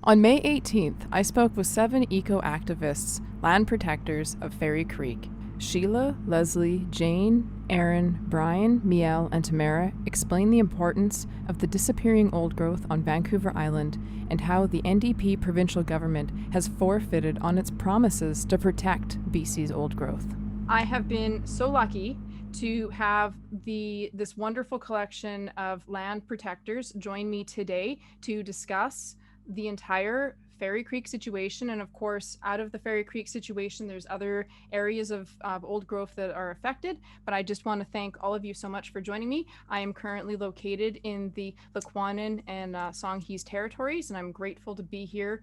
On May 18th, I spoke with 7 eco-activists, land protectors of Fairy Creek. Sheila, Lesley, Jane, Erin, Brian, Miel, and Tamara explain the importance of the disappearing old growth on Vancouver Island and how the NDP provincial government has forfeited on its promises to protect BC's old growth. I have been so lucky to have this wonderful collection of land protectors join me today to discuss the entire Fairy Creek situation. And of course, out of the Fairy Creek situation, there's other areas of old growth that are affected. But I just want to thank all of you so much for joining me. I am currently located in the Lequanan and Songhees territories, and I'm grateful to be here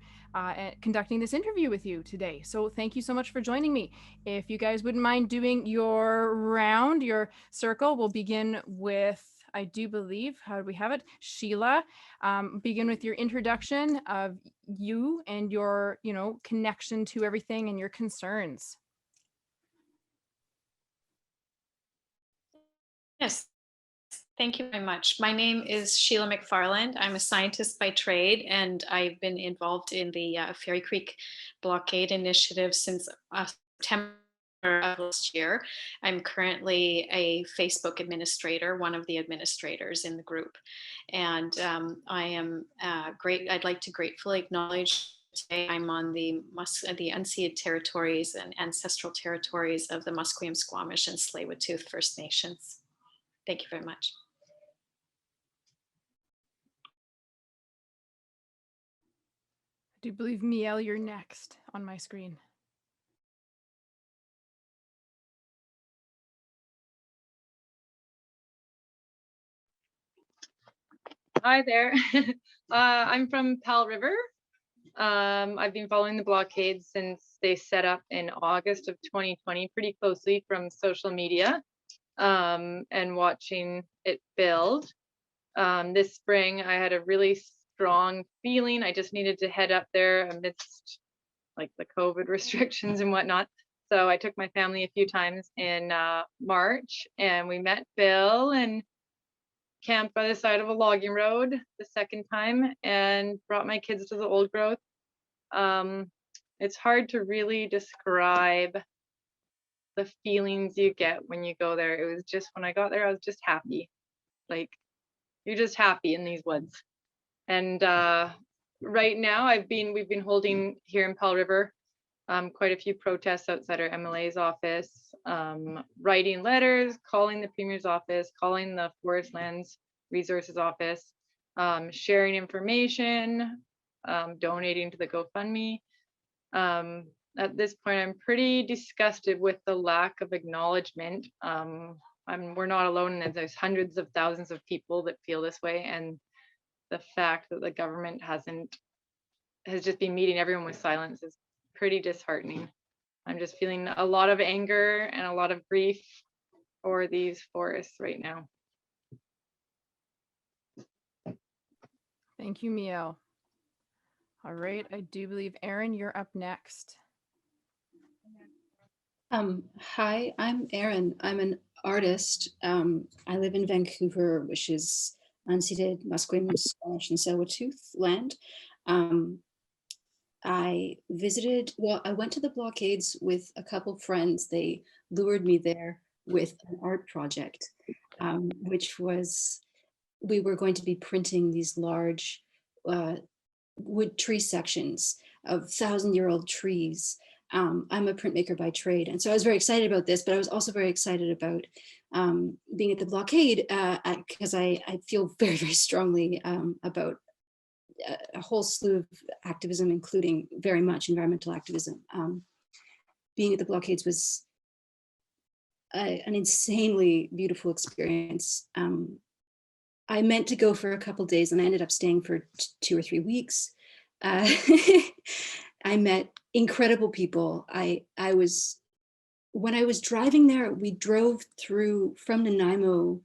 conducting this interview with you today. So thank you so much for joining me. If you guys wouldn't mind doing your round, your circle, we'll begin with, I do believe, how do we have it? Sheila, begin with your introduction of you and your, connection to everything and your concerns. Yes, thank you very much. My name is Sheila McFarland. I'm a scientist by trade, and I've been involved in the Fairy Creek blockade initiative since September of last year. I'm currently a Facebook administrator, one of the administrators in the group. And I am I'd like to gratefully acknowledge today I'm on the unceded territories and ancestral territories of the Musqueam, Squamish, and Tsleil-Waututh First Nations. Thank you very much. I do believe, Miel, you're next on my screen. Hi there. I'm from Pal River. I've been following the blockade since they set up in August of 2020 pretty closely from social media and watching it build. This spring, I had a really strong feeling. I just needed to head up there amidst like the COVID restrictions and whatnot. So I took my family a few times in March, and we met Bill and camped by the side of a logging road the second time and brought my kids to the old growth. It's hard to really describe the feelings you get when you go there. It was just, when I got there, I was just happy. Like, you're just happy in these woods. And right now we've been holding here in Pell River quite a few protests outside our MLA's office, writing letters, calling the Premier's office, calling the Forest Lands Resources office, sharing information, donating to the GoFundMe. At this point, I'm pretty disgusted with the lack of acknowledgement. We're not alone, and there's hundreds of thousands of people that feel this way, and the fact that the government has just been meeting everyone with silence is pretty disheartening. I'm just feeling a lot of anger and a lot of grief for these forests right now. Thank you, Miel. All right, I do believe, Erin, you're up next. Hi, I'm Erin. I'm an artist. I live in Vancouver, which is unceded Musqueam, Squamish, and Tsleil-Waututh land. I went to the blockades with a couple friends. They lured me there with an art project, which was, we were going to be printing these large wood tree sections of 1,000-year-old trees. I'm a printmaker by trade, and so I was very excited about this, but I was also very excited about being at the blockade because I feel very, very strongly about a whole slew of activism, including very much environmental activism. Being at the blockades was an insanely beautiful experience. I meant to go for a couple days, and I ended up staying for 2 or 3 weeks. I met incredible people. When I was driving there, we drove through from Nanaimo.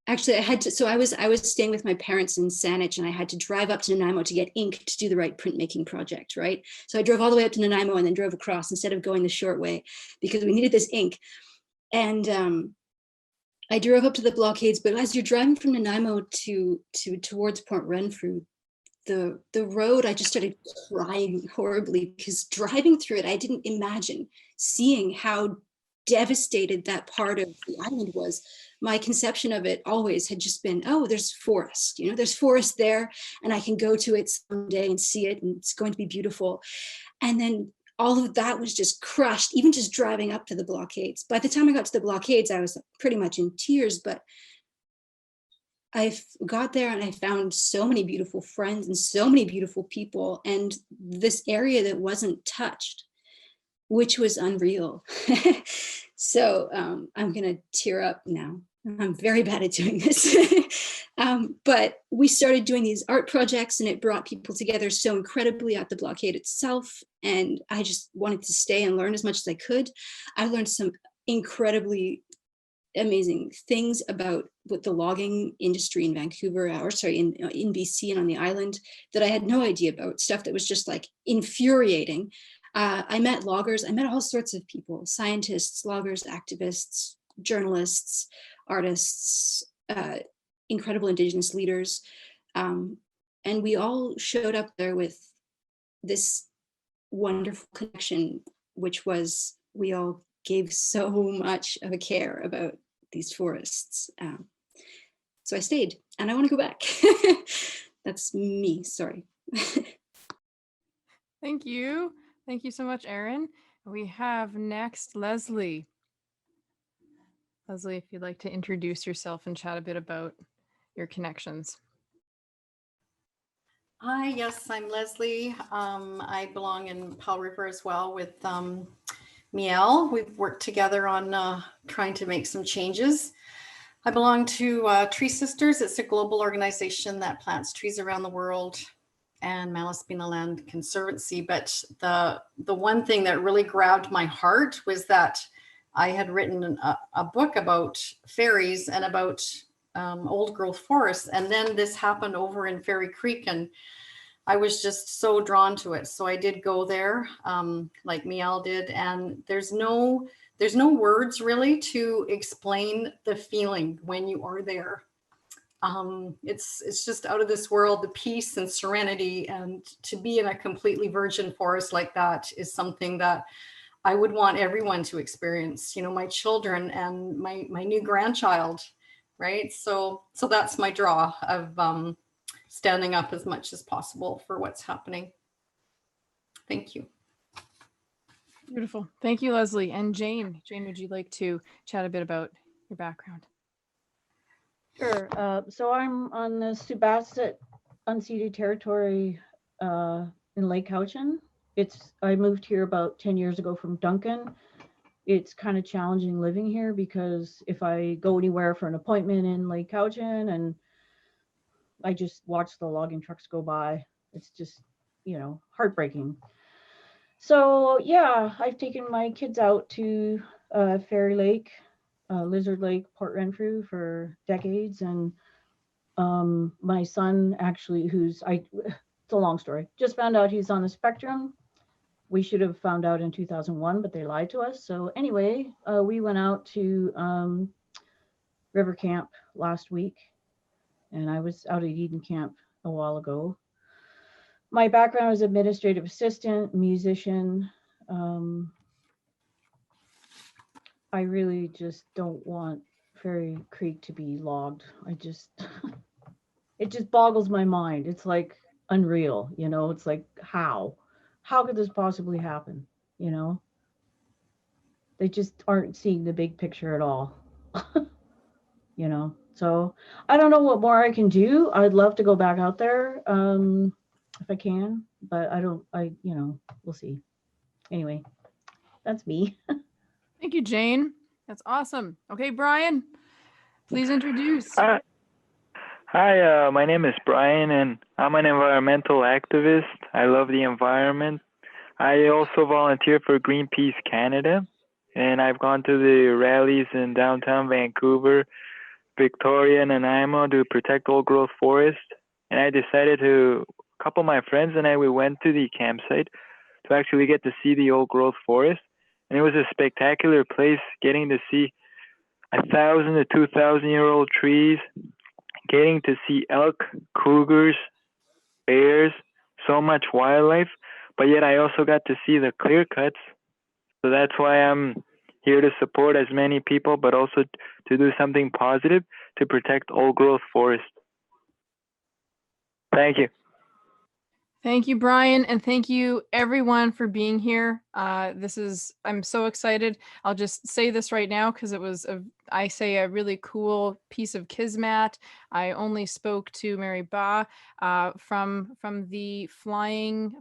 Actually, I was staying with my parents in Saanich, and I had to drive up to Nanaimo to get ink to do the right printmaking project, right? So I drove all the way up to Nanaimo and then drove across instead of going the short way because we needed this ink. And I drove up to the blockades, but as you're driving from Nanaimo towards Port Renfrew, the road, I just started crying horribly, because driving through it, I didn't imagine seeing how devastated that part of the island was. My conception of it always had just been, oh, there's forest, there's forest there, and I can go to it someday and see it, and it's going to be beautiful. And then all of that was just crushed, even just driving up to the blockades. By the time I got to the blockades, I was pretty much in tears, but I got there and I found so many beautiful friends and so many beautiful people, and this area that wasn't touched, which was unreal. So I'm gonna tear up now. I'm very bad at doing this. But we started doing these art projects, and it brought people together so incredibly at the blockade itself. And I just wanted to stay and learn as much as I could. I learned some incredibly amazing things about what the logging industry in Vancouver, or sorry, in BC and on the island, that I had no idea about, stuff that was just like infuriating. I met loggers, I met all sorts of people, scientists, loggers, activists, journalists, artists, incredible Indigenous leaders. And we all showed up there with this wonderful connection, which was, we all gave so much of a care about these forests. So I stayed, and I want to go back. That's me, sorry. Thank you. Thank you so much, Erin. We have next Lesley. Lesley, if you'd like to introduce yourself and chat a bit about your connections. Hi, yes, I'm Lesley. I belong in Powell River as well with Miel. We've worked together on trying to make some changes. I belong to Tree Sisters. It's a global organization that plants trees around the world, and Malaspina Land Conservancy. But the one thing that really grabbed my heart was that I had written a book about fairies and about old growth forests. And then this happened over in Fairy Creek, and I was just so drawn to it. So I did go there, like Miel did, and there's no words really to explain the feeling when you are there. It's just out of this world, the peace and serenity, and to be in a completely virgin forest like that is something that I would want everyone to experience, my children and my new grandchild, right? So that's my draw of standing up as much as possible for what's happening. Thank you. Beautiful. Thank you, Lesley. And Jane, would you like to chat a bit about your background? Sure. So I'm on the Subasset unceded territory in Lake Cowichan. I moved here about 10 years ago from Duncan. It's kind of challenging living here, because if I go anywhere for an appointment in Lake Cowichan and I just watch the logging trucks go by, it's just, heartbreaking. So yeah, I've taken my kids out to Fairy Lake, Lizard Lake, Port Renfrew for decades. And my son actually, it's a long story, just found out he's on the spectrum. We should have found out in 2001, but they lied to us. So anyway, we went out to River Camp last week, and I was out at Eden Camp a while ago. My background is administrative assistant, musician. I really just don't want Fairy Creek to be logged. It just boggles my mind. It's like unreal, it's like, how could this possibly happen? They just aren't seeing the big picture at all. So I don't know what more I can do. I'd love to go back out there if I can, but we'll see. Anyway, that's me. Thank you, Jane. That's awesome. Okay, Brian, please introduce. Hi, my name is Brian, and I'm an environmental activist. I love the environment. I also volunteer for Greenpeace Canada, and I've gone to the rallies in downtown Vancouver, Victoria, and Nanaimo to protect old growth forest. And I decided a couple of my friends and I, we went to the campsite to actually get to see the old growth forest. And it was a spectacular place, getting to see 1,000 to 2,000-year-old trees, getting to see elk, cougars, bears, so much wildlife, but yet I also got to see the clear cuts. So that's why I'm here to support as many people, but also to do something positive to protect old growth forest. Thank you. Thank you, Brian, and thank you everyone for being here. I'm so excited. I'll just say this right now because it was, a really cool piece of kismet. I only spoke to Mary Banh from the flying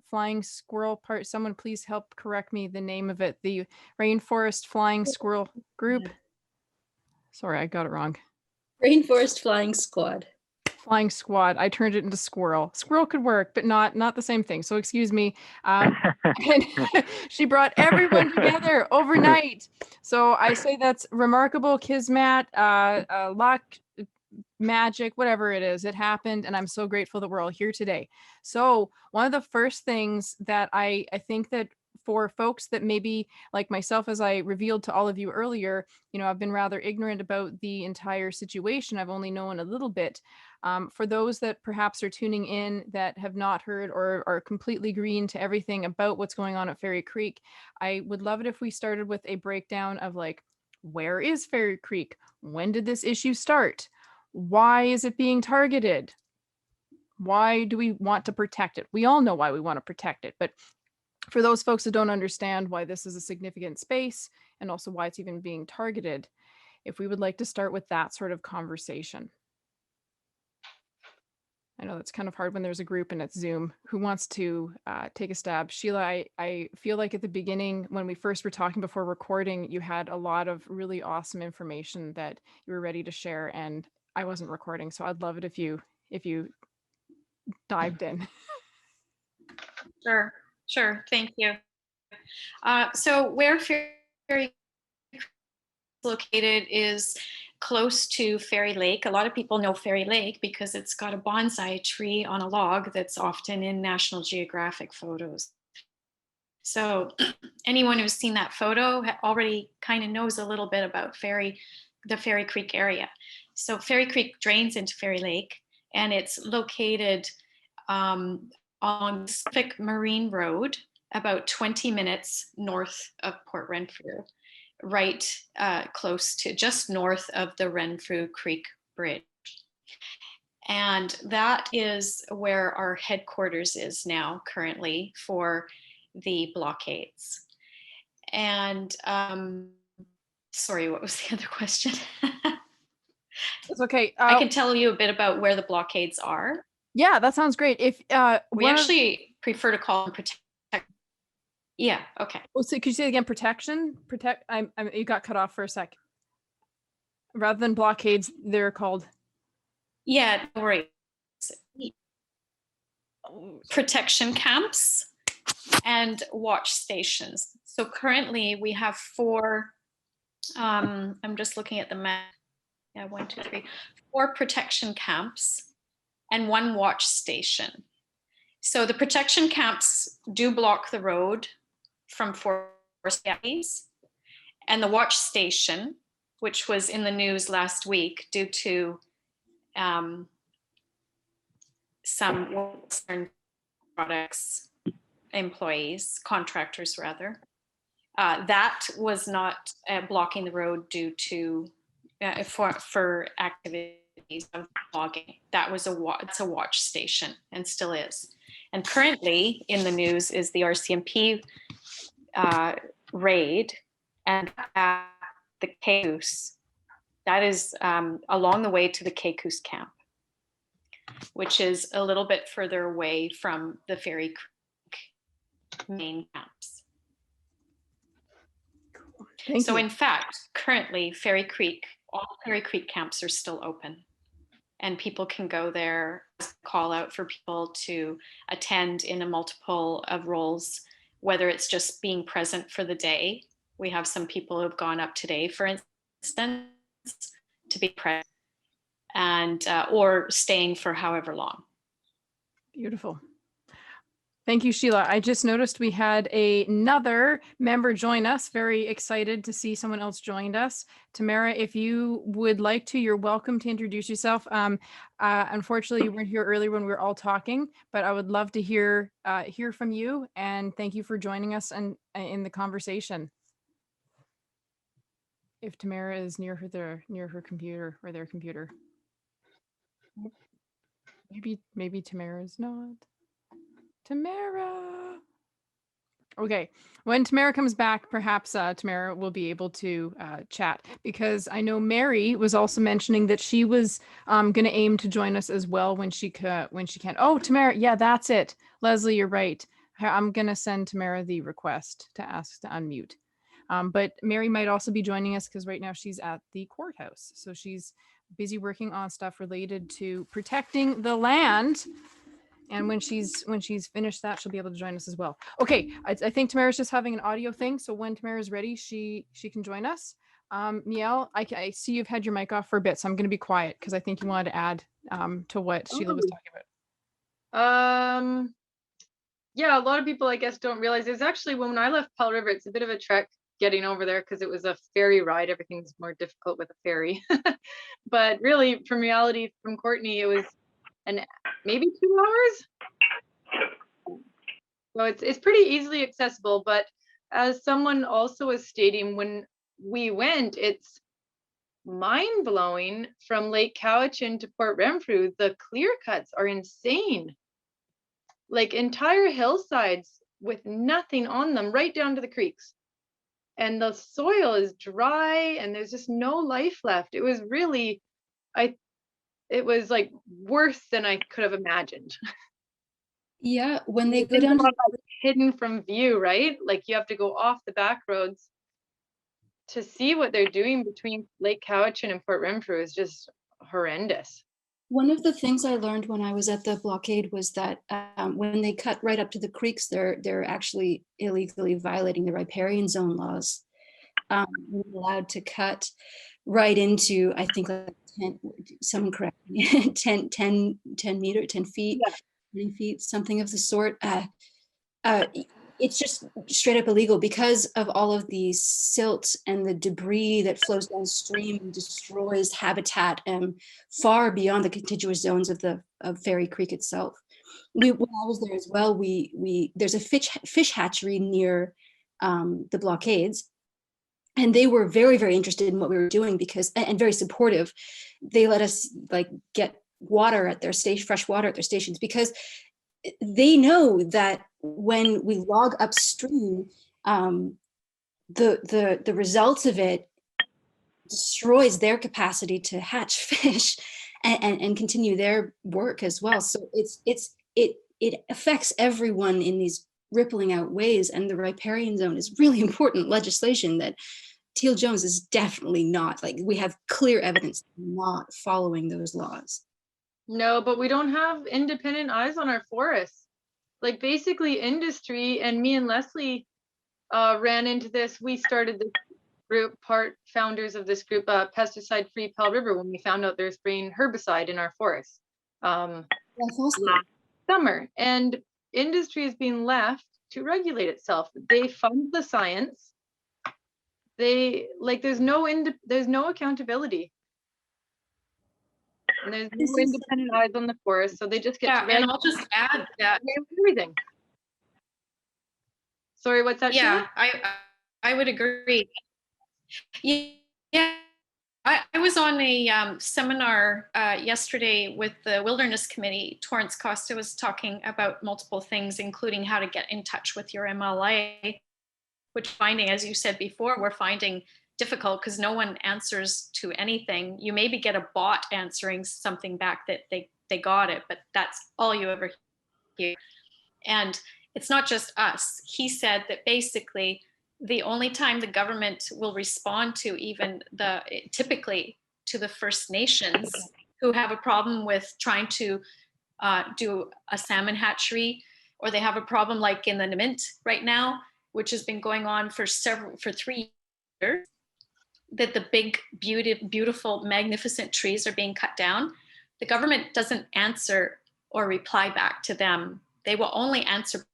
squirrel part. Someone please help correct me the name of it. The Rainforest Flying Squirrel Group. Sorry, I got it wrong. Rainforest Flying Squad. Flying Squad. I turned it into Squirrel. Squirrel could work, but not the same thing. So excuse me. And she brought everyone together overnight. So I say that's remarkable, kismet, luck, magic, whatever it is. It happened, and I'm so grateful that we're all here today. So one of the first things that I think that for folks that maybe like myself, as I revealed to all of you earlier, I've been rather ignorant about the entire situation. I've only known a little bit. For those that perhaps are tuning in that have not heard or are completely green to everything about what's going on at Fairy Creek, I would love it if we started with a breakdown of like, where is Fairy Creek? When did this issue start? Why is it being targeted? Why do we want to protect it? We all know why we want to protect it, but for those folks that don't understand why this is a significant space and also why it's even being targeted, if we would like to start with that sort of conversation. I know that's kind of hard when there's a group and it's Zoom. Who wants to take a stab? Sheila, I feel like at the beginning, when we first were talking before recording, you had a lot of really awesome information that you were ready to share, and I wasn't recording, so I'd love it if you dived in. Sure. Thank you. So where Fairy Creek is located is close to Fairy Lake. A lot of people know Fairy Lake because it's got a bonsai tree on a log that's often in National Geographic photos. So anyone who's seen that photo already kind of knows a little bit about the Fairy Creek area. So Fairy Creek drains into Fairy Lake, and it's located on Pacific Marine Road, about 20 minutes north of Port Renfrew, right close to just north of the Renfrew Creek Bridge. And that is where our headquarters is now currently for the blockades. And sorry, what was the other question? It's okay. I can tell you a bit about where the blockades are. Yeah, that sounds great. If we actually prefer to call them protect. Yeah. Okay. Well, so could you say it again? Protection. You got cut off for a sec. Rather than blockades, they're called. Yeah. Don't worry. Protection camps and watch stations. So currently we have 4. I'm just looking at the map. Yeah, 1, 2, 3, 4 protection camps and 1 watch station. So the protection camps do block the road from forest fires, and the watch station, which was in the news last week due to some Western Products employees, contractors rather, that was not blocking the road due to for activities of logging. It's a watch station and still is. And currently in the news is the RCMP raid and the Caycoos. That is along the way to the Caycoos camp, which is a little bit further away from the Fairy Creek main camps. So in fact, currently all Fairy Creek camps are still open, and people can go there, call out for people to attend in a multiple of roles, whether it's just being present for the day. We have some people who have gone up today, for instance, to be present, and or staying for however long. Beautiful. Thank you, Sheila. I just noticed we had another member join us. Very excited to see someone else joined us. Tamara, if you would like to, you're welcome to introduce yourself. Unfortunately, you weren't here earlier when we were all talking, but I would love to hear from you. And thank you for joining us and in the conversation. If Tamara is near her computer or their computer, maybe Tamara is not. Tamara. Okay, when Tamara comes back, perhaps Tamara will be able to chat, because I know Mary was also mentioning that she was going to aim to join us as well when she can. Oh, Tamara, yeah, that's it. Lesley, you're right. I'm going to send Tamara the request to ask to unmute. But Mary might also be joining us because right now she's at the courthouse. So she's busy working on stuff related to protecting the land. And when she's finished that, she'll be able to join us as well. Okay, I think Tamara's just having an audio thing. So when Tamara's ready, she can join us. Miel, I see you've had your mic off for a bit, so I'm going to be quiet because I think you wanted to add to what Sheila was talking about. Yeah, a lot of people, I guess, don't realize there's actually, when I left Powell River, it's a bit of a trek getting over there because it was a ferry ride. Everything's more difficult with a ferry. But really, from reality, from Courtenay, it was maybe 2 hours. So it's pretty easily accessible. But as someone also was stating, when we went, it's mind-blowing from Lake Cowichan to Port Renfrew. The clear cuts are insane. Like entire hillsides with nothing on them, right down to the creeks. And the soil is dry and there's just no life left. It was really, it was like worse than I could have imagined. Yeah, when they go down to hidden from view, right? Like you have to go off the back roads to see what they're doing between Lake Cowichan and Port Renfrew is just horrendous. One of the things I learned when I was at the blockade was that when they cut right up to the creeks, they're actually illegally violating the riparian zone laws. We're allowed to cut right into, I think, like 10, someone correct me, 10 meter, 10 feet, yeah. 20 feet, something of the sort. It's just straight up illegal because of all of the silt and the debris that flows downstream and destroys habitat far beyond the contiguous zones of Fairy Creek itself. When I was there as well, there's a fish hatchery near the blockades, and they were very, very interested in what we were doing and very supportive. They let us like get water at their station, fresh water at their stations, because they know that when we log upstream, the results of it destroys their capacity to hatch fish and continue their work as well. So it affects everyone in these rippling out ways. And the riparian zone is really important legislation that Teal Jones is definitely not. Like, we have clear evidence not following those laws. No, but we don't have independent eyes on our forests. Like basically industry, and me and Lesley ran into this. We started this group, part founders of this group, Pesticide Free Powell River, when we found out there's spraying herbicide in our forests last summer. And industry is being left to regulate itself. They fund the science. There's no accountability. And there's no independent eyes on the forest, so they just get to and I'll just add that everything. Sorry, what's that? Yeah, I would agree. Yeah, I was on a seminar yesterday with the Wilderness Committee. Torrance Costa was talking about multiple things, including how to get in touch with your MLA, which finding, as you said before, we're finding difficult because no one answers to anything. You maybe get a bot answering something back that they got it, but that's all you ever hear. And it's not just us. He said that basically the only time the government will respond to typically to the First Nations who have a problem with trying to do a salmon hatchery, or they have a problem like in the Namint right now, which has been going on for 3 years, that the big, beautiful, magnificent trees are being cut down. The government doesn't answer or reply back to them. They will only answer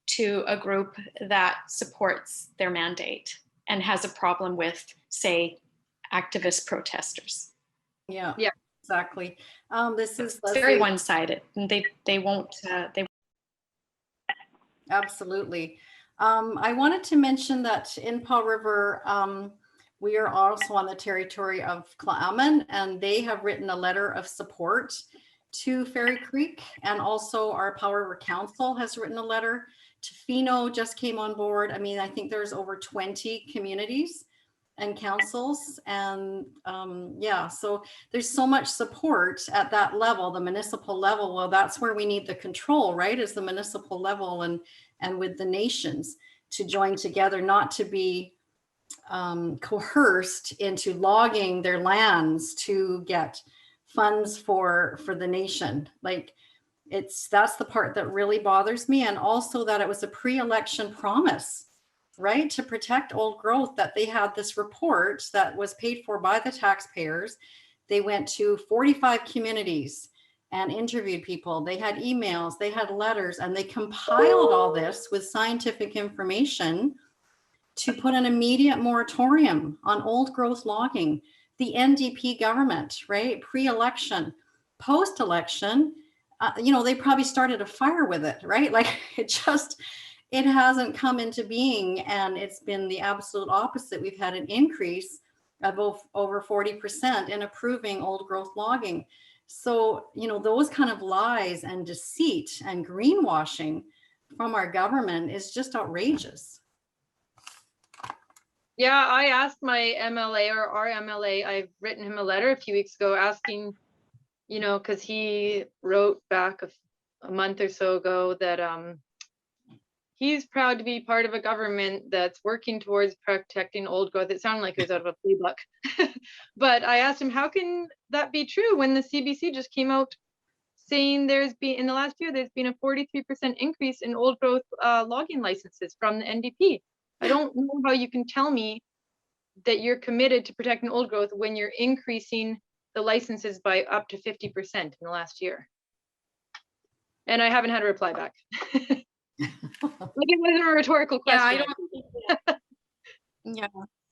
to a group that supports their mandate and has a problem with, say, activist protesters. Yeah, Yeah. exactly. This is It's very Lesley. one-sided, and they won't. Absolutely. I wanted to mention that in Paw River, we are also on the territory of Cla'aman, and they have written a letter of support to Fairy Creek, and also our Paw River Council has written a letter. Tofino just came on board. I mean, I think there's over 20 communities and councils, and yeah, so there's so much support at that level, the municipal level. Well, that's where we need the control, right? Is the municipal level, and with the nations to join together, not to be coerced into logging their lands to get funds for the nation. Like, that's the part that really bothers me. And also that it was a pre-election promise, right, to protect old growth, that they had this report that was paid for by the taxpayers. They went to 45 communities and interviewed people. They had emails, they had letters, and they compiled all this with scientific information to put an immediate moratorium on old growth logging. The NDP government, right, pre-election, post-election, they probably started a fire with it, right? Like, it hasn't come into being, and it's been the absolute opposite. We've had an increase of over 40% in approving old growth logging. So, those kind of lies and deceit and greenwashing from our government is just outrageous. Yeah, I asked my MLA, or our MLA, I've written him a letter a few weeks ago asking, because he wrote back a month or so ago that he's proud to be part of a government that's working towards protecting old growth. It sounded like it was out of a playbook. But I asked him, how can that be true when the CBC just came out saying in the last year, there's been a 43% increase in old growth logging licenses from the NDP. I don't know how you can tell me that you're committed to protecting old growth when you're increasing the licenses by up to 50% in the last year. And I haven't had a reply back. Like, it wasn't a rhetorical question. Yeah, I don't think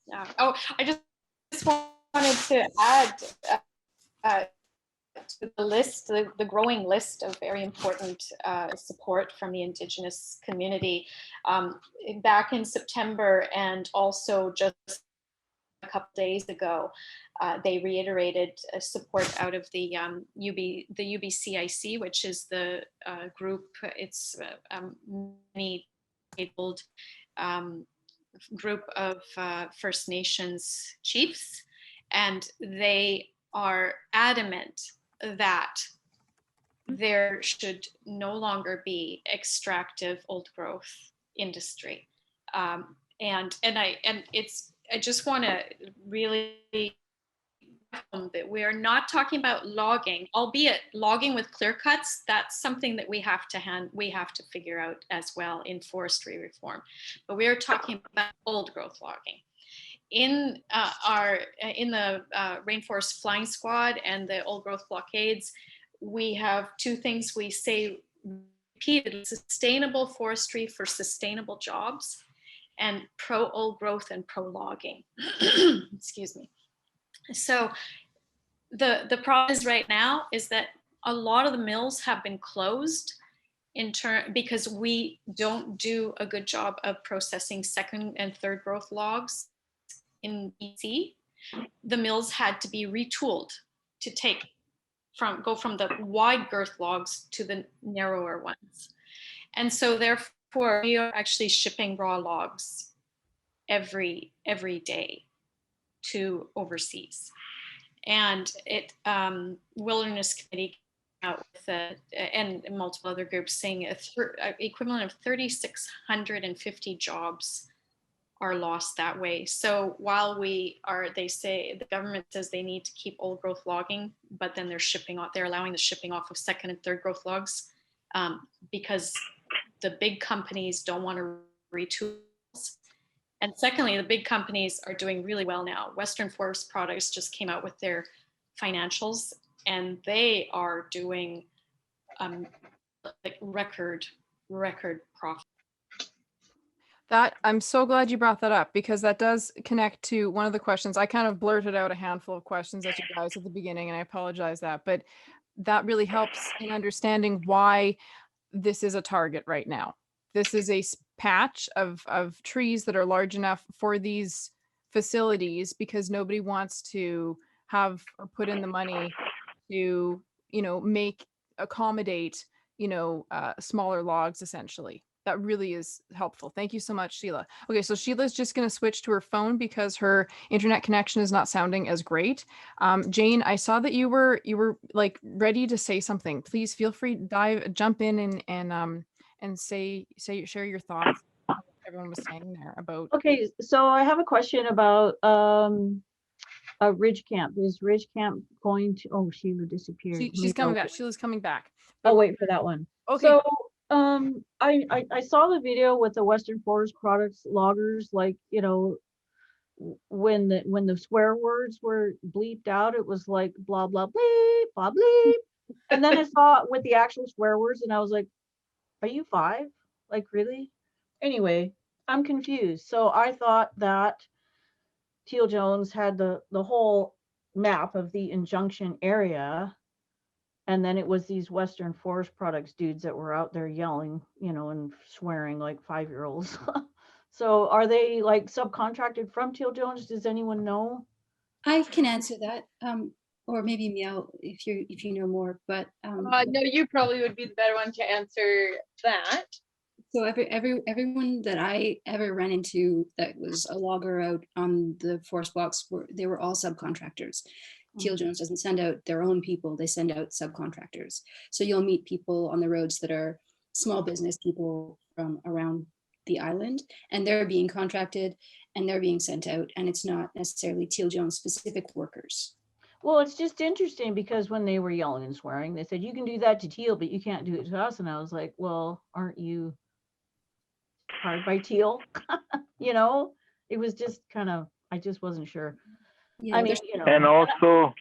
yeah. Oh, I just wanted to add to the list, the growing list of very important support from the Indigenous community. Back in September, and also just a couple days ago, they reiterated support out of the UBCIC, which is the group. It's many old group of First Nations chiefs, and they are adamant that there should no longer be extractive old growth industry, I just want to really that we are not talking about logging, albeit logging with clear cuts. That's something that we have to figure out as well in forestry reform. But we are talking about old growth logging. In the Rainforest Flying Squad and the old growth blockades, we have two things we say repeatedly: sustainable forestry for sustainable jobs, and pro old growth and pro logging. Excuse me. So the problem is right now is that a lot of the mills have been closed because we don't do a good job of processing second and third growth logs in BC. The mills had to be retooled to go from the wide girth logs to the narrower ones. And so therefore we are actually shipping raw logs every day to overseas. And Wilderness Committee came out with and multiple other groups saying equivalent of 3,650 jobs are lost that way. So while they say the government says they need to keep old growth logging, but then they're allowing the shipping off of second and third growth logs because the big companies don't want to retool. And secondly, the big companies are doing really well now. Western Forest Products just came out with their financials, and they are doing like record record profit. That I'm so glad you brought that up, because that does connect to one of the questions. I kind of blurted out a handful of questions at you guys at the beginning, and I apologize that, but that really helps in understanding why this is a target right now. This is a patch of trees that are large enough for these facilities, because nobody wants to have or put in the money to, make accommodate, smaller logs essentially. That really is helpful. Thank you so much, Sheila. Okay, so Sheila's just going to switch to her phone because her internet connection is not sounding as great. Jane, I saw that you were like ready to say something. Please feel free to jump in and share your thoughts. What everyone was saying there about. Okay, so I have a question about Ridge Camp. Is Ridge Camp going to? Oh, Sheila disappeared. She's coming back. Sheila's coming back. I'll wait for that one. Okay. So I saw the video with the Western Forest Products loggers, like, when the swear words were bleeped out, it was like blah blah bleep blah bleep. And then I saw it with the actual swear words and I was like, are you 5? Like, really? Anyway, I'm confused. So I thought that Teal Jones had the whole map of the injunction area, and then it was these Western Forest Products dudes that were out there yelling, and swearing like 5-year-olds. So are they like subcontracted from Teal Jones? Does anyone know? I can answer that, or maybe Miel, if you know more. But No, you probably would be the better one to answer that. so everyone that I ever ran into that was a logger out on the forest blocks they were all subcontractors. Teal Jones doesn't send out their own people; they send out subcontractors. So you'll meet people on the roads that are small business people from around the island, and they're being contracted and they're being sent out, and it's not necessarily Teal Jones specific workers. Well, it's just interesting because when they were yelling and swearing, they said, you can do that to Teal, but you can't do it to us. And I was like, well, aren't you hired by Teal? It was just kind of, I just wasn't sure. Yeah, I mean, And also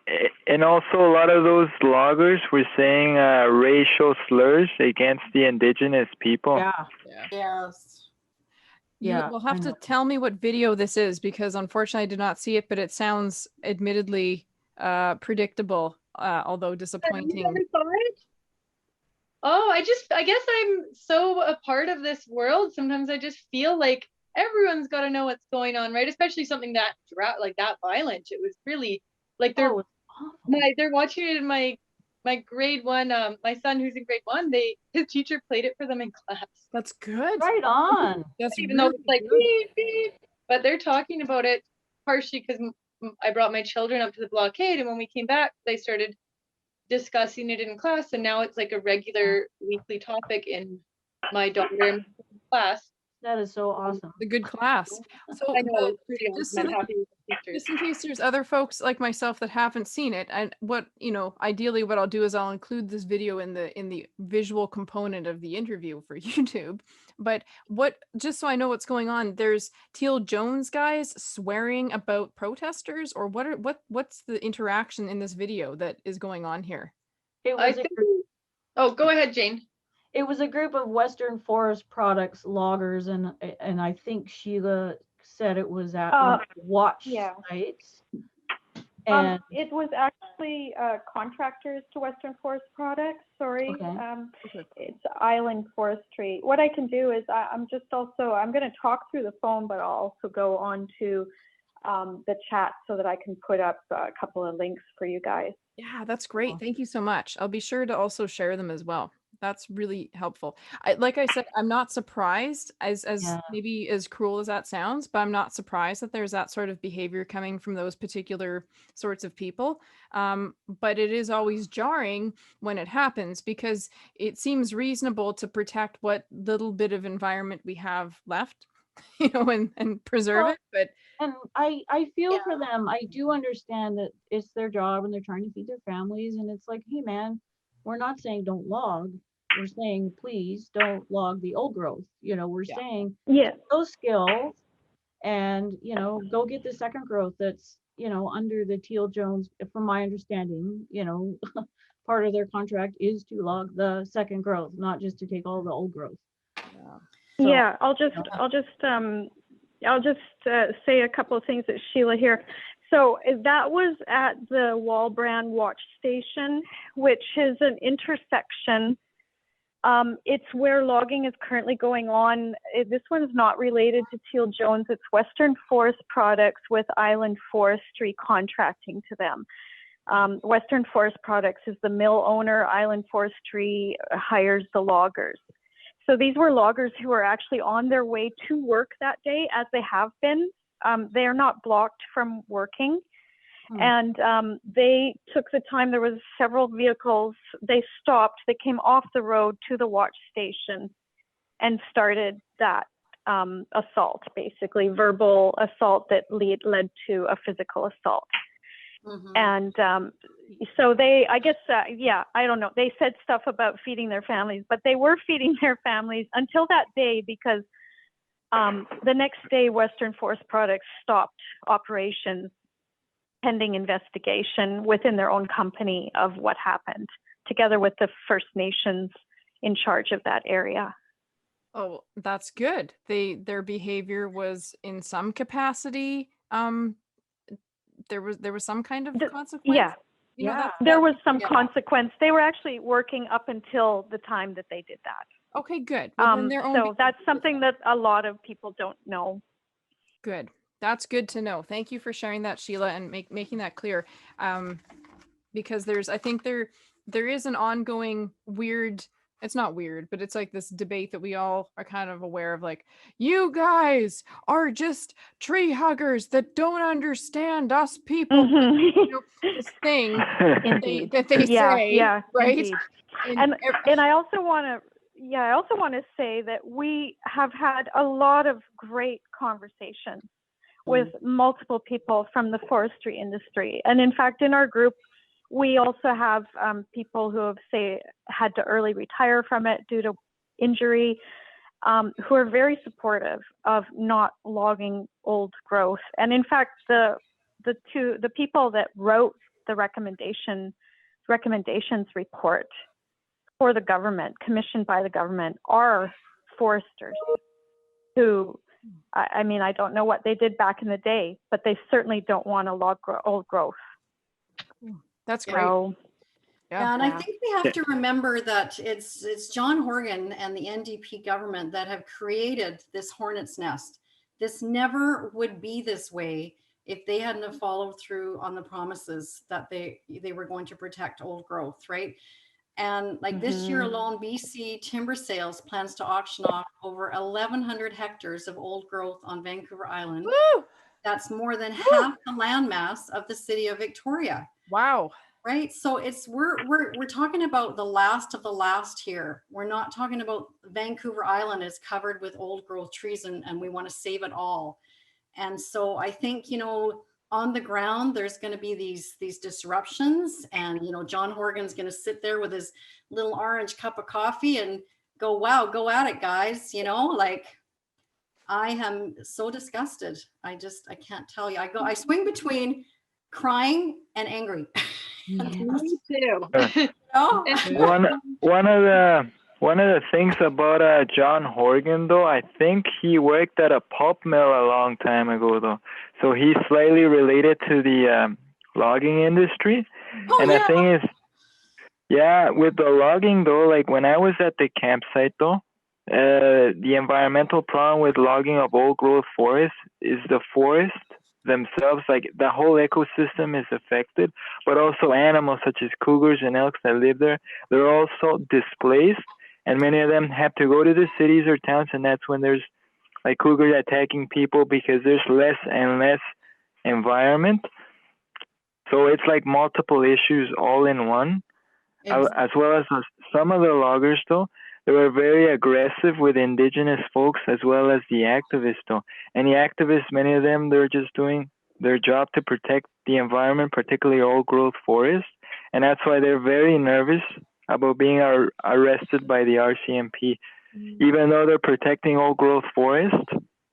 a lot of those loggers were saying racial slurs against the indigenous people. Yeah. Yes. Yeah. You'll have to tell me what video this is, because unfortunately I did not see it, but it sounds admittedly predictable, although disappointing. You never saw it? Oh, I guess I'm so a part of this world. Sometimes I just feel like everyone's got to know what's going on, right? Especially something that that violent. It was really like they're watching it in my grade 1. My son, who's in grade 1, his teacher played it for them in class. That's good. Right on. That's even though it's like beep, beep, but they're talking about it partially because I brought my children up to the blockade, and when we came back, they started discussing it in class, and now it's like a regular weekly topic in my daughter and class. That is so awesome. A good class. So I know, it's pretty just awesome. so I'm happy with the teachers. just in case there's other folks like myself that haven't seen it, and ideally what I'll do is I'll include this video in the visual component of the interview for YouTube. But just so I know what's going on, there's Teal Jones guys swearing about protesters, or what's the interaction in this video that is going on here? Oh, go ahead, Jane. It was a group of Western Forest Products loggers, and I think Sheila said it was at watch sites. And it was actually contractors to Western Forest Products. Sorry, it's Island Forestry. What I can do is I'm going to talk through the phone, but I'll also go on to the chat so that I can put up a couple of links for you guys. Yeah, that's great. Thank you so much. I'll be sure to also share them as well. That's really helpful. Like I said, I'm not surprised, as maybe as cruel as that sounds, but I'm not surprised that there's that sort of behavior coming from those particular sorts of people. But it is always jarring when it happens, because it seems reasonable to protect what little bit of environment we have left, and preserve it. But and I feel for them. I do understand that it's their job and they're trying to feed their families, and it's like, hey man, we're not saying don't log. We're saying, please don't log the old growth. We're saying those skills and, go get the second growth that's, under the Teal Jones, from my understanding, part of their contract is to log the second growth, not just to take all the old growth. So, yeah, I'll just say a couple of things at Sheila here. So that was at the Walbrand Watch Station, which is an intersection. It's where logging is currently going on. This one's not related to Teal Jones. It's Western Forest Products with Island Forestry contracting to them. Western Forest Products is the mill owner. Island Forestry hires the loggers. So these were loggers who were actually on their way to work that day, as they have been. They are not blocked from working. And they took the time, there was several vehicles, they stopped, they came off the road to the watch station and started that assault, basically verbal assault that led to a physical assault. And so they, I guess, yeah, I don't know. They said stuff about feeding their families, but they were feeding their families until that day, because the next day, Western Forest Products stopped operations pending investigation within their own company of what happened, together with the First Nations in charge of that area. Oh, that's good. Their behavior was in some capacity. There was some kind of consequence. Yeah. You know, there was some consequence. They were actually working up until the time that they did that. Okay, good. So that's something that a lot of people don't know. Good. That's good to know. Thank you for sharing that, Sheila, and making that clear. Because I think there is an ongoing weird, it's not weird, but it's like this debate that we all are kind of aware of, like, you guys are just tree huggers that don't understand us people. You know, this thing that they say, right? And I also want to say that we have had a lot of great conversations with multiple people from the forestry industry. And in fact, in our group, we also have people who have, had to early retire from it due to injury, who are very supportive of not logging old growth. And in fact, the people that wrote the recommendations report for the government, commissioned by the government, are foresters who, I mean, I don't know what they did back in the day, but they certainly don't want to log old growth. That's great. Yeah, and I think we have to remember that it's John Horgan and the NDP government that have created this hornet's nest. This never would be this way if they hadn't have followed through on the promises that they were going to protect old growth, right? And like this year alone, BC Timber Sales plans to auction off over 1,100 hectares of old growth on Vancouver Island. Woo! That's more than half the landmass of the city of Victoria. Wow. Right. So we're talking about the last of the last here. We're not talking about Vancouver Island is covered with old growth trees and we want to save it all. And so I think, you know, on the ground, there's going to be these disruptions, and, you know, John Horgan's going to sit there with his little orange cup of coffee and go, wow, go at it, guys. You know, like, I am so disgusted. I can't tell you. I swing between crying and angry. Me too. One of the things about John Horgan, though, I think he worked at a pulp mill a long time ago, though. So he's slightly related to the logging industry. The thing is, with the logging, though, like when I was at the campsite, though, the environmental problem with logging of old growth forests is the forest themselves, like the whole ecosystem is affected, but also animals such as cougars and elks that live there, they're also displaced, and many of them have to go to the cities or towns, and that's when there's like cougars attacking people because there's less and less environment. So it's like multiple issues all in one. As well as some of the loggers, though, they were very aggressive with Indigenous folks as well as the activists, though. And the activists, many of them, they're just doing their job to protect the environment, particularly old growth forests. And that's why they're very nervous about being arrested by the RCMP. Even though they're protecting old growth forests,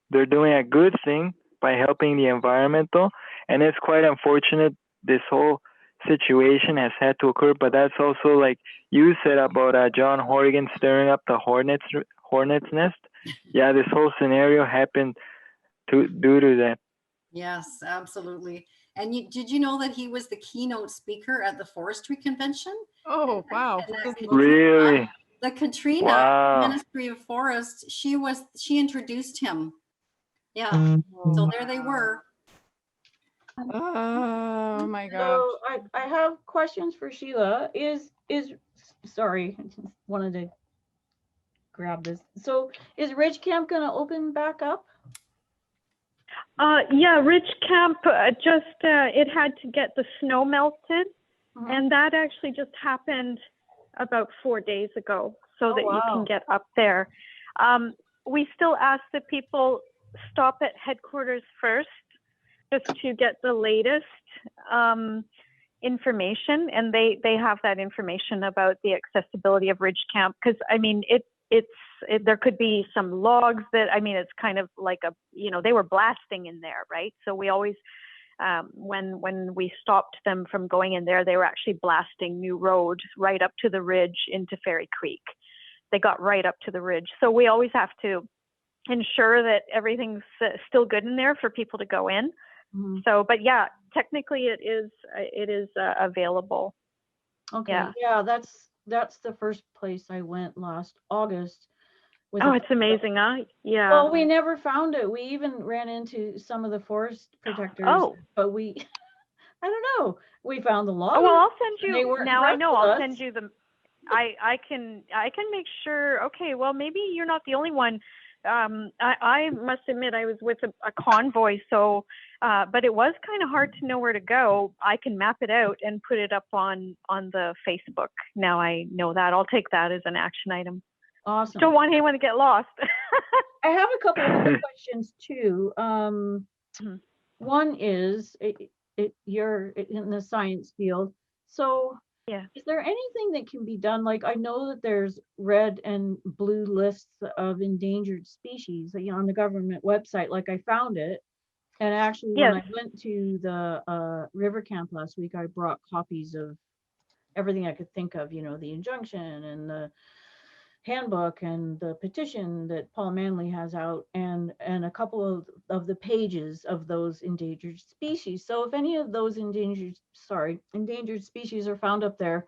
they're doing a good thing by helping the environment, though. And it's quite unfortunate, this whole situation has had to occur, but that's also like you said about John Horgan stirring up the hornet's nest. Yeah, this whole scenario happened due to that. Yes, absolutely. And did you know that he was the keynote speaker at the forestry convention? Oh, wow. Really? The Katrina Wow. Ministry of Forests, she introduced him. Yeah. So there they were. Oh my gosh. So I have questions for Sheila. Sorry, I just wanted to grab this. So is Ridge Camp going to open back up? Yeah, Ridge Camp it had to get the snow melted, and that actually just happened about 4 days ago, so that you can get up there. We still ask that people stop at headquarters first, just to get the latest information, and they have that information about the accessibility of Ridge Camp, because I mean there could be some logs that, I mean, it's kind of like they were blasting in there, right? So we always when we stopped them from going in there, they were actually blasting new roads right up to the ridge into Fairy Creek. They got right up to the ridge, so we always have to ensure that everything's still good in there for people to go in. So, but yeah, technically it is available. Okay. Yeah, that's the first place I went last August. It's amazing, huh? Yeah. Well, we never found it. We even ran into some of the forest protectors, but I don't know. We found the log. Oh, well, I'll send you. Now I know. I'll send you the. I can make sure. Okay. Well, maybe you're not the only one. I must admit I was with a convoy, so but it was kind of hard to know where to go. I can map it out and put it up on the Facebook. Now I know that. I'll take that as an action item. Awesome. Don't want anyone to get lost. I have a couple of other questions too. One is you're in the science field, so is there anything that can be done? Like, I know that there's red and blue lists of endangered species, on the government website. Like, I found it, and actually when I went to the river camp last week, I brought copies of everything I could think of, the injunction and the handbook and the petition that Paul Manley has out, and a couple of the pages of those endangered species. So if any of those endangered species are found up there,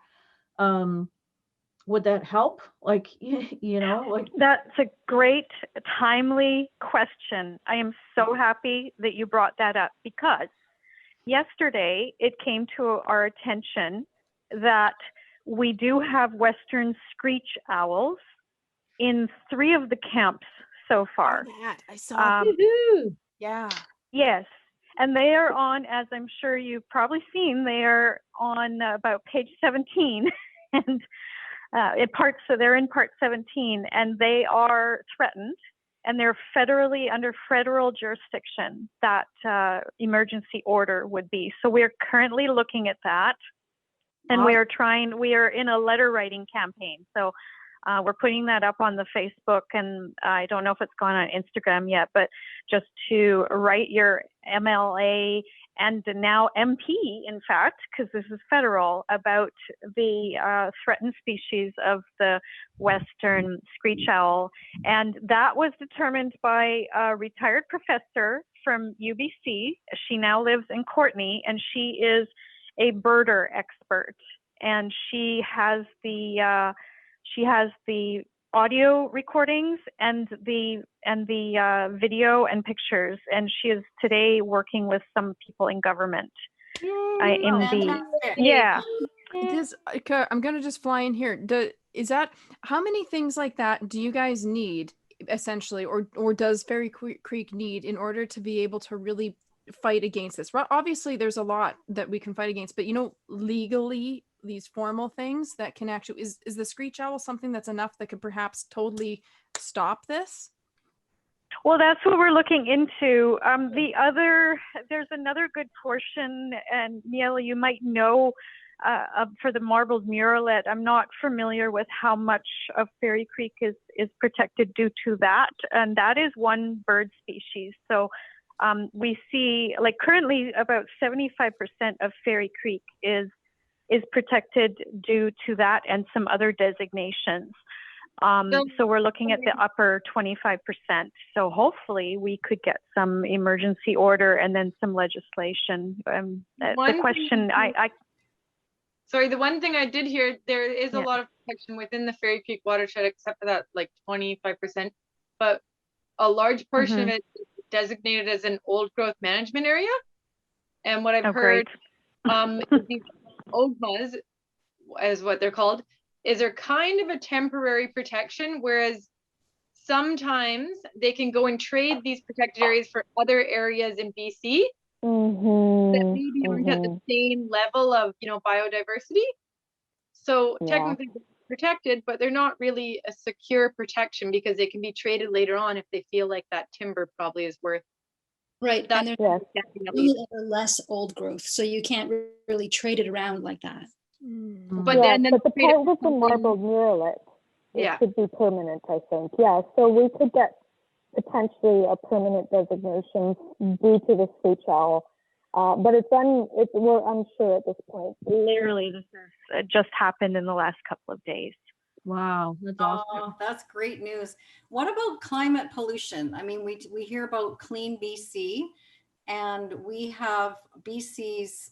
would that help? Like, That's a great, timely question. I am so happy that you brought that up, because yesterday it came to our attention that we do have Western screech owls in 3 of the camps so far. I saw that. Yeah. Yes. And they are on, as I'm sure you've probably seen, they are on about page 17. And so they're in part 17, and they are threatened, and they're under federal jurisdiction, that emergency order would be. So we're currently looking at that. And we are in a letter writing campaign. So we're putting that up on the Facebook, and I don't know if it's gone on Instagram yet, but just to write your MLA and now MP, in fact, because this is federal, about the threatened species of the Western screech owl. And that was determined by a retired professor from UBC. She now lives in Courtenay, and she is a birder expert, and she has the audio recordings and the video and pictures, and she is today working with some people in government. I'm gonna just fly in here. How many things like that do you guys need, essentially, or does Fairy Creek need in order to be able to really fight against this? Well, obviously there's a lot that we can fight against, but legally, these formal things that can actually, is the screech owl something that's enough that could perhaps totally stop this? Well, that's what we're looking into. There's another good portion, and Miel, you might know, for the marbled murrelet. I'm not familiar with how much of Fairy Creek is protected due to that, and that is one bird species. So we see, like, currently about 75% of Fairy Creek is is protected due to that and some other designations. So we're looking at the upper 25%. So hopefully we could get some emergency order and then some legislation. The question Sorry, the one thing I did hear, there is a lot of protection within the Fairy Creek watershed, except for that like 25%, but a large portion of it is designated as an old growth management area. And what I've heard, these OGMAs, as what they're called, is they're kind of a temporary protection, whereas sometimes they can go and trade these protected areas for other areas in BC that maybe aren't at the same level of, you know, biodiversity. So technically they're protected, but they're not really a secure protection because they can be traded later on if they feel like that timber probably is worth. Right, and they're really less old growth, so you can't really trade it around like that. But then but the part with the marbled murrelet, it should be permanent, I think. Yeah, so we could get potentially a permanent designation due to the screech owl, but we're unsure at this point. Literally, this has just happened in the last couple of days. Wow, that's awesome. That's great news. What about climate pollution? I mean, we hear about Clean BC, and we have BC's,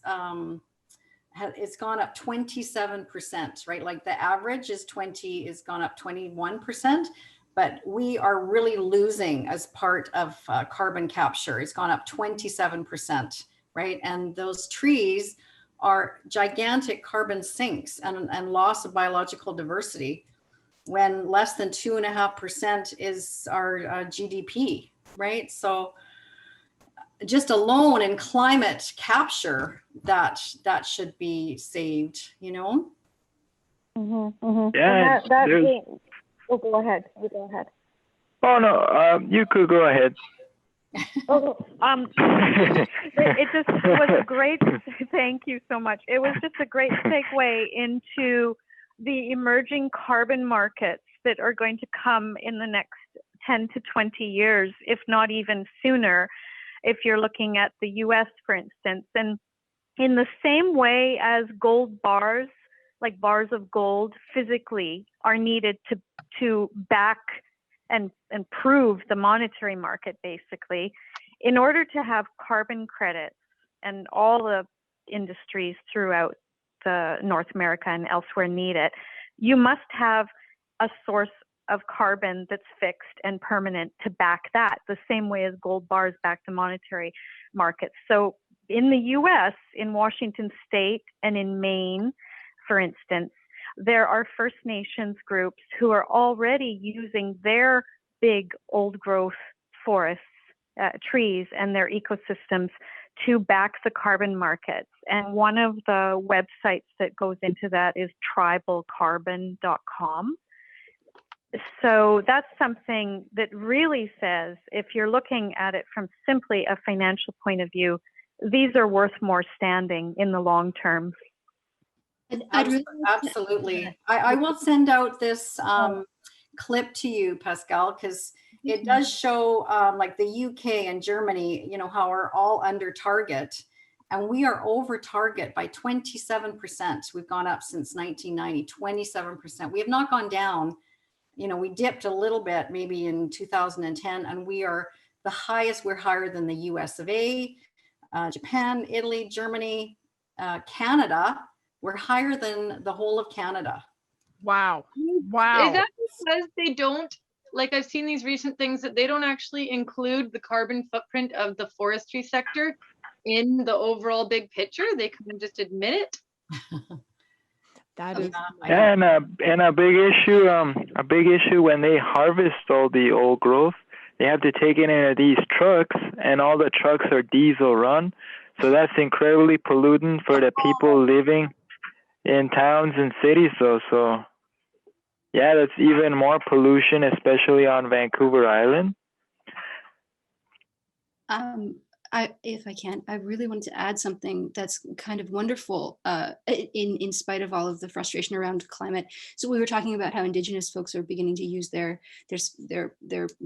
it's gone up 27%, right? Like the average is gone up 21%, but we are really losing as part of carbon capture. It's gone up 27%, right? And those trees are gigantic carbon sinks and loss of biological diversity, when less than 2.5% is our GDP, right? So just alone in climate capture, that should be saved, you know? Yeah, oh, go ahead. You go ahead. Oh no, you could go ahead. It just was a great, thank you so much. It was just a great segue into the emerging carbon markets that are going to come in the next 10 to 20 years, if not even sooner, if you're looking at the US, for instance. And in the same way as gold bars, like bars of gold physically are needed to back and prove the monetary market, basically, in order to have carbon credits, and all the industries throughout North America and elsewhere need it, you must have a source of carbon that's fixed and permanent to back that, the same way as gold bars back the monetary markets. So in the US, in Washington State and in Maine, for instance, there are First Nations groups who are already using their big old growth forests, trees, and their ecosystems to back the carbon markets. And one of the websites that goes into that is tribalcarbon.com. So that's something that really says, if you're looking at it from simply a financial point of view, these are worth more standing in the long term. Absolutely. I will send out this clip to you, Pascal, because it does show like the UK and Germany, you know, how are all under target, and we are over target by 27%. We've gone up since 1990, 27%. We have not gone down. You know, we dipped a little bit maybe in 2010, and we are the highest. We're higher than the US of A, Japan, Italy, Germany, Canada. We're higher than the whole of Canada. Wow. Wow. Is that because they don't, like I've seen these recent things that they don't actually include the carbon footprint of the forestry sector in the overall big picture? They kind of just admit it. That is, yeah, and a big issue when they harvest all the old growth, they have to take it into these trucks, and all the trucks are diesel run, so that's incredibly pollutant for the people living in towns and cities. So yeah, that's even more pollution, especially on Vancouver Island. If I can, I really wanted to add something that's kind of wonderful in spite of all of the frustration around climate. So we were talking about how Indigenous folks are beginning to use the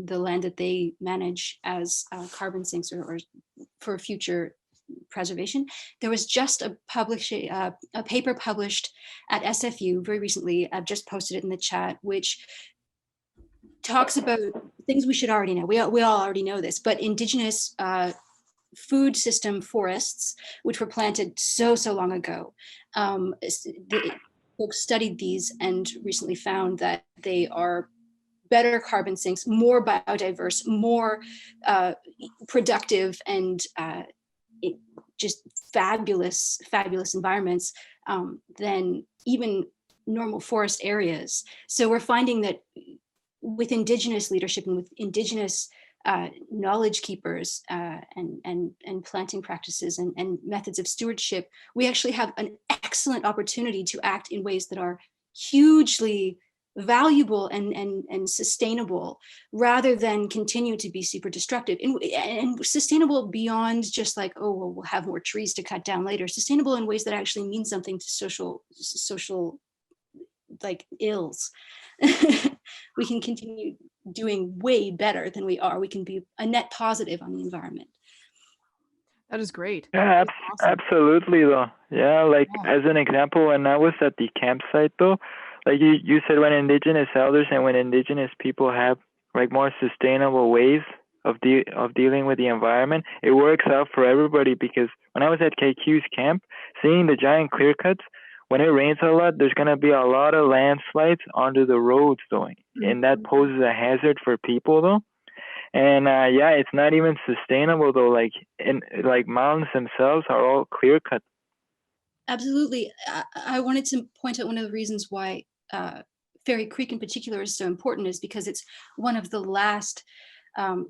land that they manage as carbon sinks or for future preservation. There was just a paper published at SFU very recently. I've just posted it in the chat, which talks about things we should already know. We all already know this, but indigenous food system forests, which were planted so long ago. Folks studied these and recently found that they are better carbon sinks, more biodiverse, more productive, and just fabulous environments than even normal forest areas. So we're finding that with indigenous leadership and with indigenous knowledge keepers and planting practices and methods of stewardship, we actually have an excellent opportunity to act in ways that are hugely valuable and sustainable, rather than continue to be super destructive and sustainable beyond just like, oh, well, we'll have more trees to cut down later. Sustainable in ways that actually mean something to social like ills. We can continue doing way better than we are. We can be a net positive on the environment. That is great. Yeah, Awesome. absolutely though. Yeah, like as an example, when I was at the campsite though, like you said, when Indigenous elders and when Indigenous people have like more sustainable ways of dealing with the environment, it works out for everybody. Because when I was at KQ's camp, seeing the giant clear cuts, when it rains a lot, there's gonna be a lot of landslides onto the roads though, and that poses a hazard for people though. And yeah, it's not even sustainable though. Like mountains themselves are all clear cut. Absolutely. I wanted to point out one of the reasons why Fairy Creek in particular is so important is because it's one of the last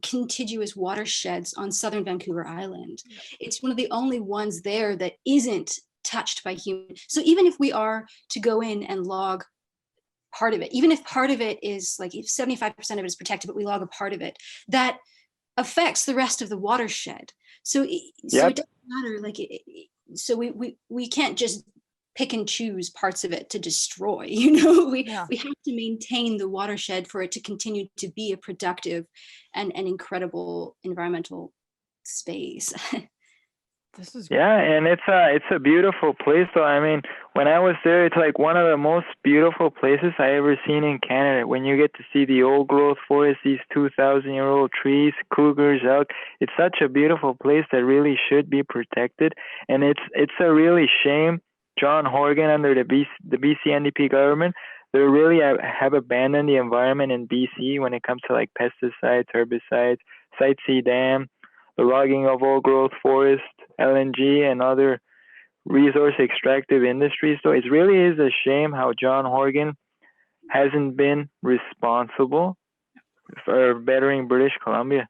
contiguous watersheds on southern Vancouver Island. It's one of the only ones there that isn't touched by humans. So even if we are to go in and log part of it, even if part of it is like, if 75% of it is protected, but we log a part of it, that affects the rest of the watershed. So it doesn't matter. Like, so we can't just pick and choose parts of it to destroy. We have to maintain the watershed for it to continue to be a productive and incredible environmental space. This is great. Yeah, and it's a beautiful place though. I mean, when I was there, it's like one of the most beautiful places I ever seen in Canada. When you get to see the old growth forest, these 2,000-year-old trees, cougars, elk, it's such a beautiful place that really should be protected. And it's a really shame John Horgan under the BC NDP government, they really have abandoned the environment in BC when it comes to like pesticides, herbicides, Site C Dam, the logging of old growth forest, LNG, and other resource extractive industries. So it really is a shame how John Horgan hasn't been responsible for bettering British Columbia.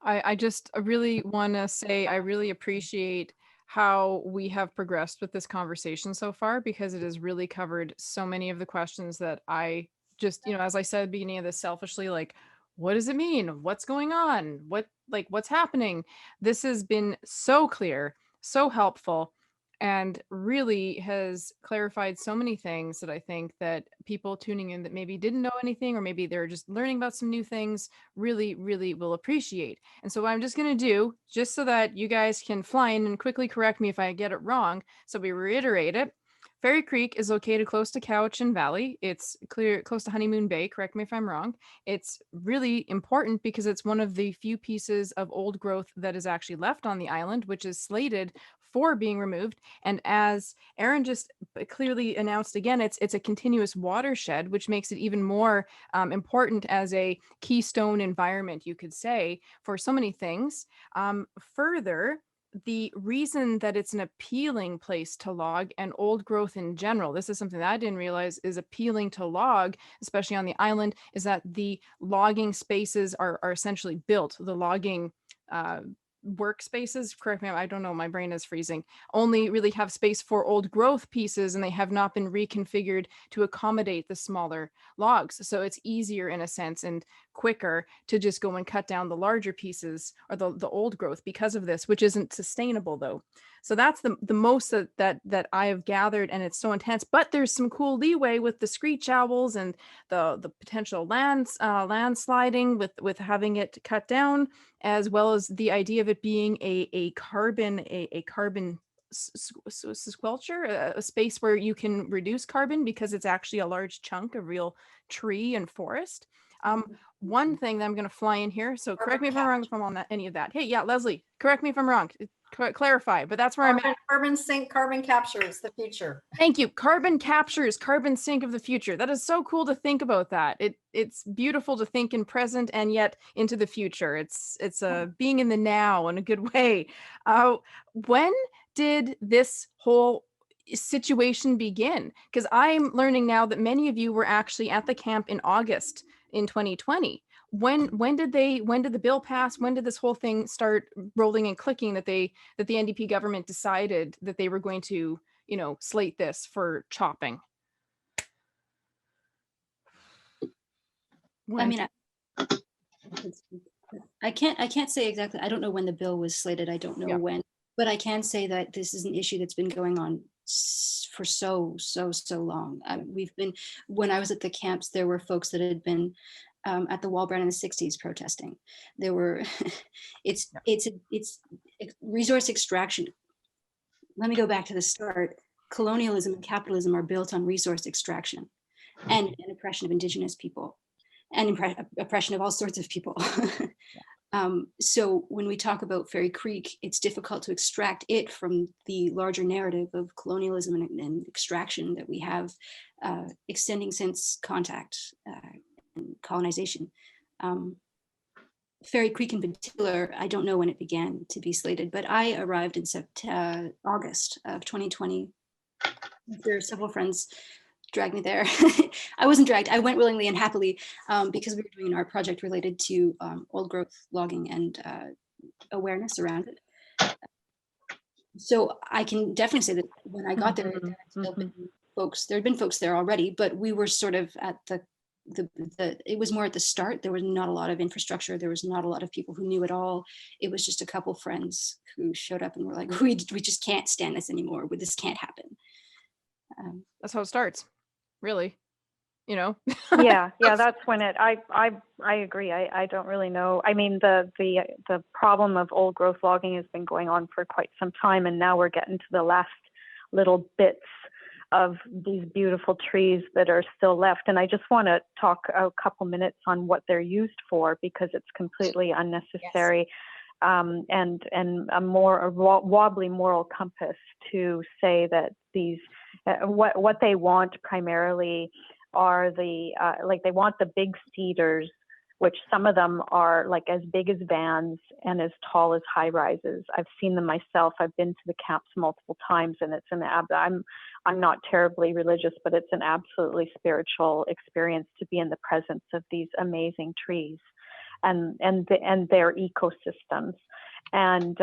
I just really want to say I really appreciate how we have progressed with this conversation so far, because it has really covered so many of the questions that I just, as I said at the beginning of this, selfishly, like, what does it mean? What's going on? What's happening? This has been so clear, so helpful, and really has clarified so many things that I think that people tuning in that maybe didn't know anything, or maybe they're just learning about some new things, really, really will appreciate. And so what I'm just going to do, just so that you guys can fly in and quickly correct me if I get it wrong, so we reiterate it. Fairy Creek is located close to Cowichan Valley. It's close to Honeymoon Bay. Correct me if I'm wrong. It's really important because it's one of the few pieces of old growth that is actually left on the island, which is slated for being removed. And as Erin just clearly announced again, it's a continuous watershed, which makes it even more important as a keystone environment, you could say, for so many things. Further, the reason that it's an appealing place to log, and old growth in general, this is something that I didn't realize is appealing to log, especially on the island, is that the logging spaces are essentially built. The logging workspaces, correct me, I don't know, my brain is freezing, only really have space for old growth pieces, and they have not been reconfigured to accommodate the smaller logs. So it's easier in a sense and quicker to just go and cut down the larger pieces or the old growth because of this, which isn't sustainable though. So that's the most that I have gathered, and it's so intense. But there's some cool leeway with the screech owls and the potential landsliding with having it cut down, as well as the idea of it being a carbon squelcher, a space where you can reduce carbon because it's actually a large chunk of real tree and forest. One thing that I'm going to fly in here, so correct me if I'm wrong if I'm on any of that. Hey, yeah, Lesley, correct me if I'm wrong. Clarify, but that's where I'm at. Carbon sink, carbon capture is the future. Thank you. Carbon capture is carbon sink of the future. That is so cool to think about that. It's beautiful to think in present and yet into the future. It's being in the now in a good way. When did this whole situation begin? Because I'm learning now that many of you were actually at the camp in August in 2020. When did the bill pass? When did this whole thing start rolling and clicking that the NDP government decided that they were going to, slate this for chopping? I mean, I can't say exactly. I don't know when the bill was slated. I don't know when, but I can say that this is an issue that's been going on for so long. When I was at the camps, there were folks that had been at the Wall Brand in the 60s protesting. There were, it's resource extraction. Let me go back to the start. Colonialism and capitalism are built on resource extraction and oppression of Indigenous people and oppression of all sorts of people. So when we talk about Fairy Creek, it's difficult to extract it from the larger narrative of colonialism and extraction that we have extending since contact and colonization. Fairy Creek in particular, I don't know when it began to be slated, but I arrived in August of 2020. There are several friends dragged me there. I wasn't dragged. I went willingly and happily because we were doing an art project related to old growth logging and awareness around it. So I can definitely say that when I got there, there had been folks there already, but we were sort of at it was more at the start. There was not a lot of infrastructure. There was not a lot of people who knew it all. It was just a couple friends who showed up and were like, we just can't stand this anymore. This can't happen. That's how it starts, really. Yeah, that's when I agree. I don't really know. I mean, the problem of old growth logging has been going on for quite some time, and now we're getting to the last little bits of these beautiful trees that are still left. And I just want to talk a couple minutes on what they're used for, because it's completely unnecessary. And a wobbly moral compass to say that these what they want primarily are they want the big cedars, which some of them are like as big as vans and as tall as high rises. I've seen them myself. I've been to the camps multiple times, and it's I'm not terribly religious, but it's an absolutely spiritual experience to be in the presence of these amazing trees and their ecosystems. And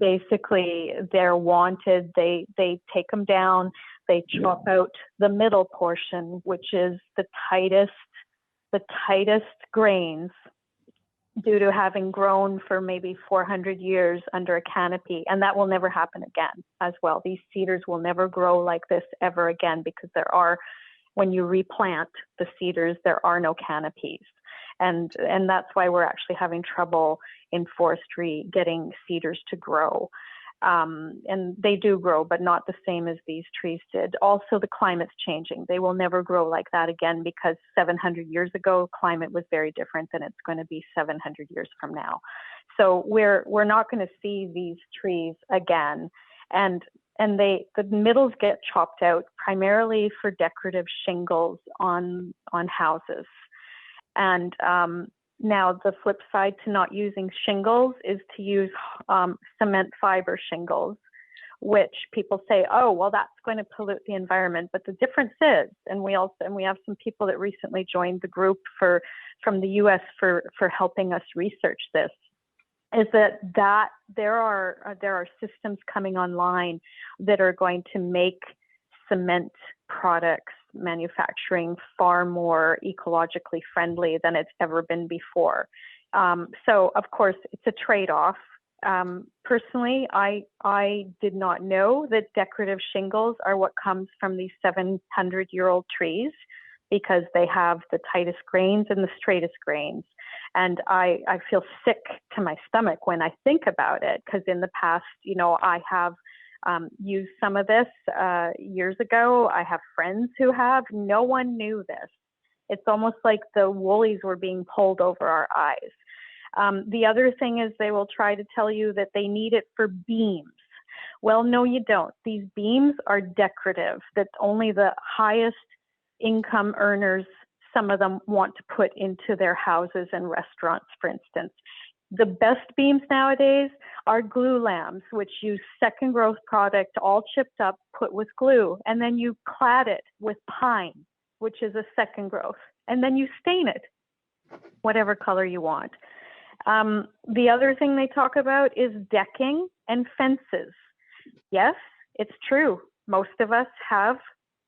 basically they're wanted. They take them down. They chop out the middle portion, which is the tightest grains, due to having grown for maybe 400 years under a canopy. And that will never happen again as well. These cedars will never grow like this ever again, because when you replant the cedars, there are no canopies. And that's why we're actually having trouble in forestry getting cedars to grow. And they do grow, but not the same as these trees did. Also, the climate's changing. They will never grow like that again, because 700 years ago, climate was very different than it's going to be 700 years from now. So we're not going to see these trees again. And the middles get chopped out primarily for decorative shingles on houses. And now the flip side to not using shingles is to use cement fiber shingles, which people say, oh, well, that's going to pollute the environment. But the difference is, and we have some people that recently joined the group from the US for helping us research this, is that there are systems coming online that are going to make cement products manufacturing far more ecologically friendly than it's ever been before. So of course it's a trade-off. Personally, I did not know that decorative shingles are what comes from these 700-year-old trees, because they have the tightest grains and the straightest grains. And I feel sick to my stomach when I think about it, because in the past, you know, I have used some of this years ago. I have friends who have. No one knew this. It's almost like the woolies were being pulled over our eyes. The other thing is they will try to tell you that they need it for beams. Well, no, you don't. These beams are decorative, that only the highest income earners, some of them, want to put into their houses and restaurants, for instance. The best beams nowadays are glue lambs, which use second growth product, all chipped up, put with glue, and then you clad it with pine, which is a second growth, and then you stain it whatever color you want. The other thing they talk about is decking and fences. Yes, it's true. Most of us have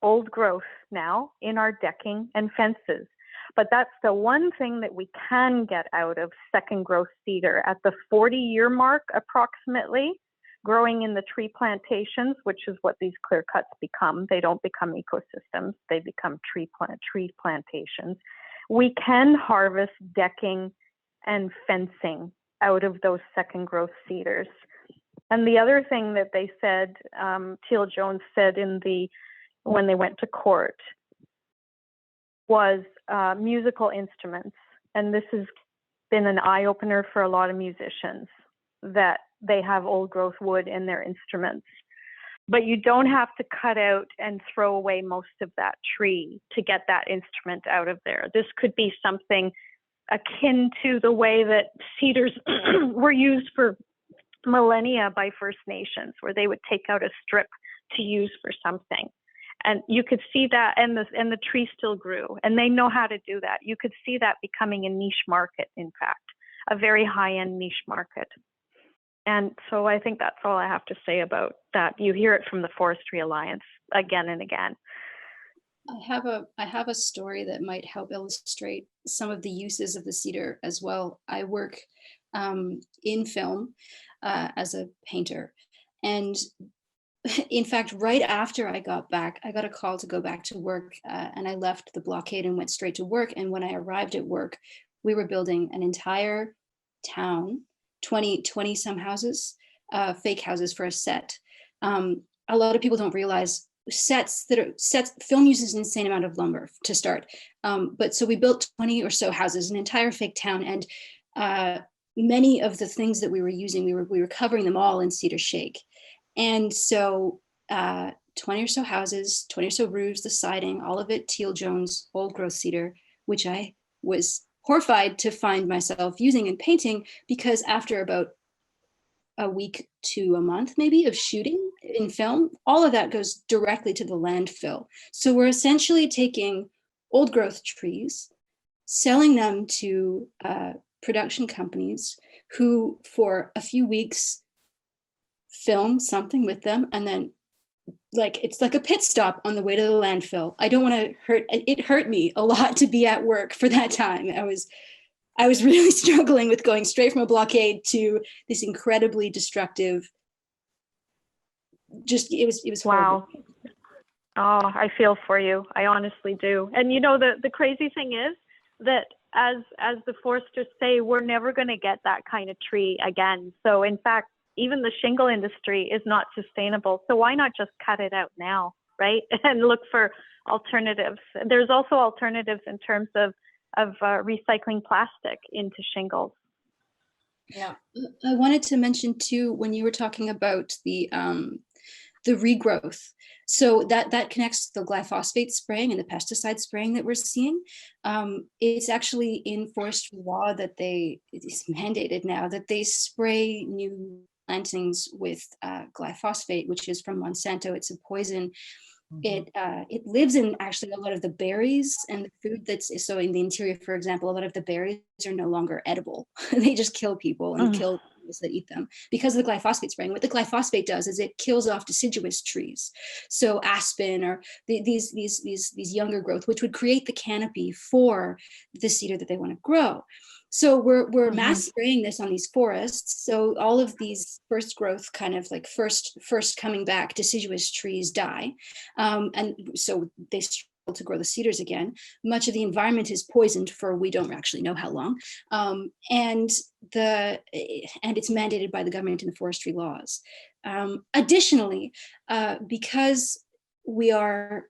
old growth now in our decking and fences. But that's the one thing that we can get out of second growth cedar at the 40-year mark, approximately, growing in the tree plantations, which is what these clear cuts become. They don't become ecosystems, they become tree plantations. We can harvest decking and fencing out of those second growth cedars. And the other thing that they said, Teal Jones said when they went to court, was musical instruments. And this has been an eye-opener for a lot of musicians, that they have old growth wood in their instruments. But you don't have to cut out and throw away most of that tree to get that instrument out of there. This could be something akin to the way that cedars were used for millennia by First Nations, where they would take out a strip to use for something. And you could see that, and the tree still grew, and they know how to do that. You could see that becoming a niche market, in fact, a very high-end niche market. And so I think that's all I have to say about that. You hear it from the Forestry Alliance again and again. I have a story that might help illustrate some of the uses of the cedar as well. I work in film as a painter, and in fact, right after I got back, I got a call to go back to work, and I left the blockade and went straight to work. And when I arrived at work, we were building an entire town, 20 some houses, fake houses for a set. A lot of people don't realize sets, film uses an insane amount of lumber to start. But so we built 20 or so houses, an entire fake town. And many of the things that we were using, we were covering them all in cedar shake. And so 20 or so houses, 20 or so roofs, the siding, all of it Teal Jones old growth cedar, which I was horrified to find myself using and painting, because after about a week to a month maybe of shooting in film, all of that goes directly to the landfill. So we're essentially taking old growth trees, selling them to production companies who for a few weeks film something with them, and then it's like a pit stop on the way to the landfill. I don't want to it hurt me a lot to be at work for that time. I was really struggling with going straight from a blockade to this incredibly destructive, it was wow. Oh, I feel for you. I honestly do. And you know, the crazy thing is that as the foresters say, we're never going to get that kind of tree again. So in fact, even the shingle industry is not sustainable. So why not just cut it out now, right? And look for alternatives. There's also alternatives in terms of recycling plastic into shingles. Yeah, I wanted to mention too, when you were talking about the regrowth, so that connects to the glyphosate spraying and the pesticide spraying that we're seeing. It's actually in forestry law that it's mandated now that they spray new plantings with glyphosate, which is from Monsanto. It's a poison. It lives in actually a lot of the berries and the food so in the interior, for example, a lot of the berries are no longer edible. They just kill people and kill animals that eat them because of the glyphosate spraying. What the glyphosate does is it kills off deciduous trees. So aspen or these younger growth, which would create the canopy for the cedar that they want to grow. So we're mass spraying this on these forests. So all of these first growth kind of like first coming back deciduous trees die. And so they struggle to grow the cedars again. Much of the environment is poisoned for we don't actually know how long. And it's mandated by the government in the forestry laws. Additionally, because we are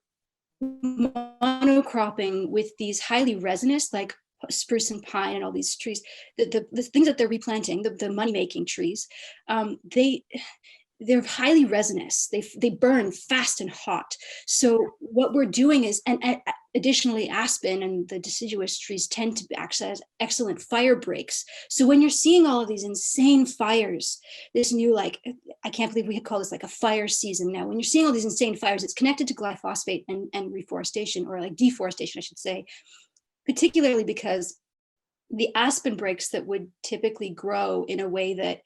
monocropping with these highly resinous, like spruce and pine and all these trees, the things that they're replanting, the money-making trees, they're highly resinous. They burn fast and hot. So what we're doing is, and additionally, aspen and the deciduous trees tend to access excellent fire breaks. So when you're seeing all of these insane fires, this new, like, I can't believe we had called this like a fire season now. When you're seeing all these insane fires, it's connected to glyphosate and reforestation, or like deforestation, I should say, particularly because the aspen breaks that would typically grow in a way that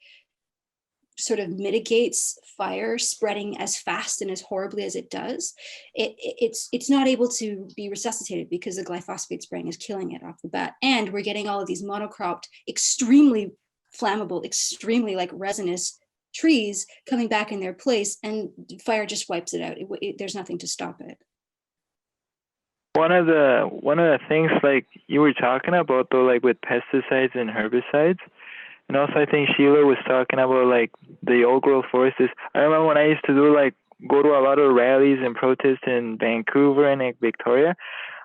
sort of mitigates fire spreading as fast and as horribly as it does, it's not able to be resuscitated because the glyphosate spraying is killing it off the bat. And we're getting all of these monocropped, extremely flammable, extremely like resinous trees coming back in their place, and fire just wipes it out. There's nothing to stop it. One of the things like you were talking about though, like with pesticides and herbicides, and also I think Sheila was talking about like the old growth forests. I remember when I used to go to a lot of rallies and protests in Vancouver and Victoria,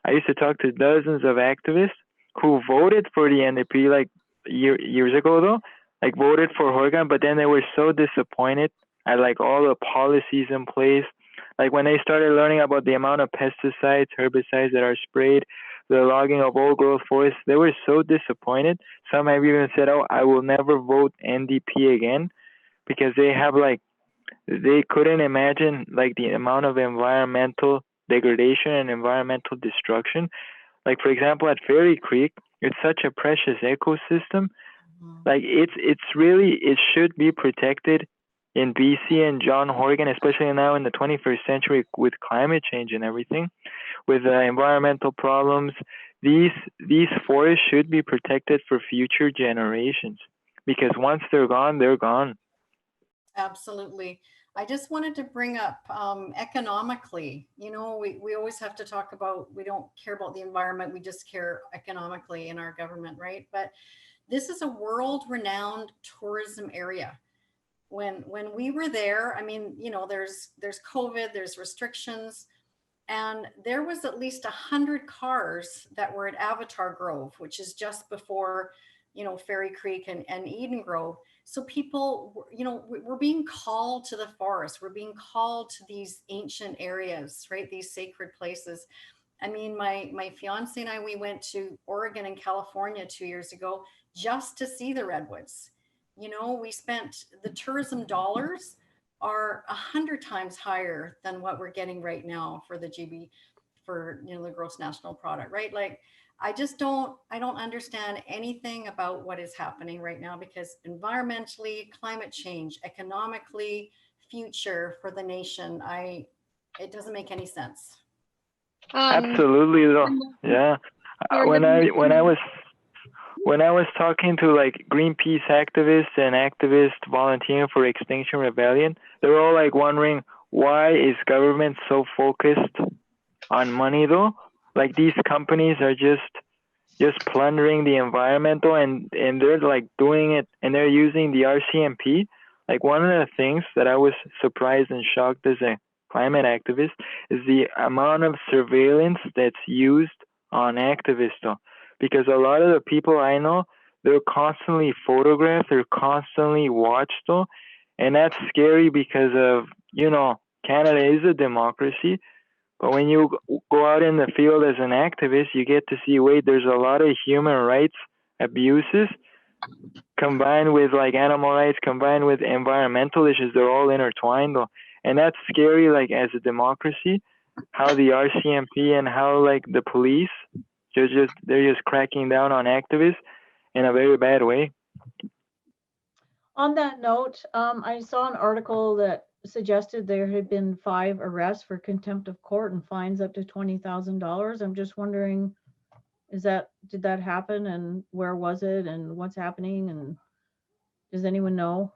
I used to talk to dozens of activists who voted for the NDP like years ago though, like voted for Horgan, but then they were so disappointed at like all the policies in place. Like when they started learning about the amount of pesticides, herbicides that are sprayed, the logging of old growth forests, they were so disappointed. Some have even said, "Oh, I will never vote NDP again," because they couldn't imagine like the amount of environmental degradation and environmental destruction. Like for example, at Fairy Creek, it's such a precious ecosystem. Like it should be protected in BC and John Horgan, especially now in the 21st century with climate change and everything, with environmental problems. These forests should be protected for future generations, because once they're gone, they're gone. Absolutely. I just wanted to bring up economically, you know, we always have to talk about, we don't care about the environment, we just care economically in our government, right? But this is a world-renowned tourism area. When we were there, I mean, you know, there's COVID, there's restrictions, and there was at least 100 cars that were at Avatar Grove, which is just before, you know, Fairy Creek and Eden Grove. So people, you know, we're being called to the forest. We're being called to these ancient areas, right? These sacred places. I mean, my fiance and I, we went to Oregon and California 2 years ago just to see the redwoods. You know, we spent, the tourism dollars are 100 times higher than what we're getting right now for the GB, for, you know, the gross national product, right? Like, I don't understand anything about what is happening right now, because environmentally, climate change, economically, future for the nation, it doesn't make any sense. Absolutely though. Yeah. When I was talking to like Greenpeace activists and activists volunteering for Extinction Rebellion, they were all like wondering, why is government so focused on money though? Like these companies are just plundering the environmental, and they're like doing it, and they're using the RCMP. Like one of the things that I was surprised and shocked as a climate activist is the amount of surveillance that's used on activists though. Because a lot of the people I know, they're constantly photographed, they're constantly watched though. And that's scary because of, you know, Canada is a democracy. But when you go out in the field as an activist, you get to see, wait, there's a lot of human rights abuses combined with like animal rights, combined with environmental issues. They're all intertwined though. And that's scary, like as a democracy, how the RCMP and how like the police, they're just cracking down on activists in a very bad way. On that note, I saw an article that suggested there had been 5 arrests for contempt of court and fines up to $20,000. I'm just wondering, did that happen, and where was it, and what's happening, and does anyone know?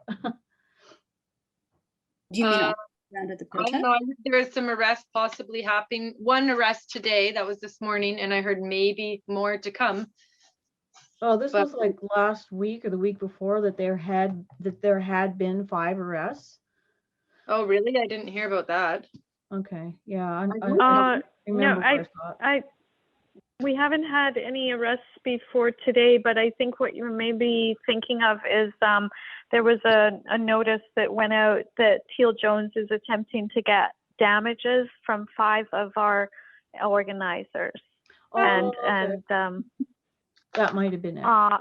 Do you mean around at the I don't protest? know. I heard there was some arrests possibly happening. One arrest today, that was this morning, and I heard maybe more to come. Oh, this was like last week or the week before that there had been 5 arrests. Oh, really? I didn't hear about that. Okay, yeah. I no, we haven't had any arrests before today, but I think what you may be thinking of is there was a notice that went out that Teal Jones is attempting to get damages from 5 of our organizers. Oh, okay. That might have been it. I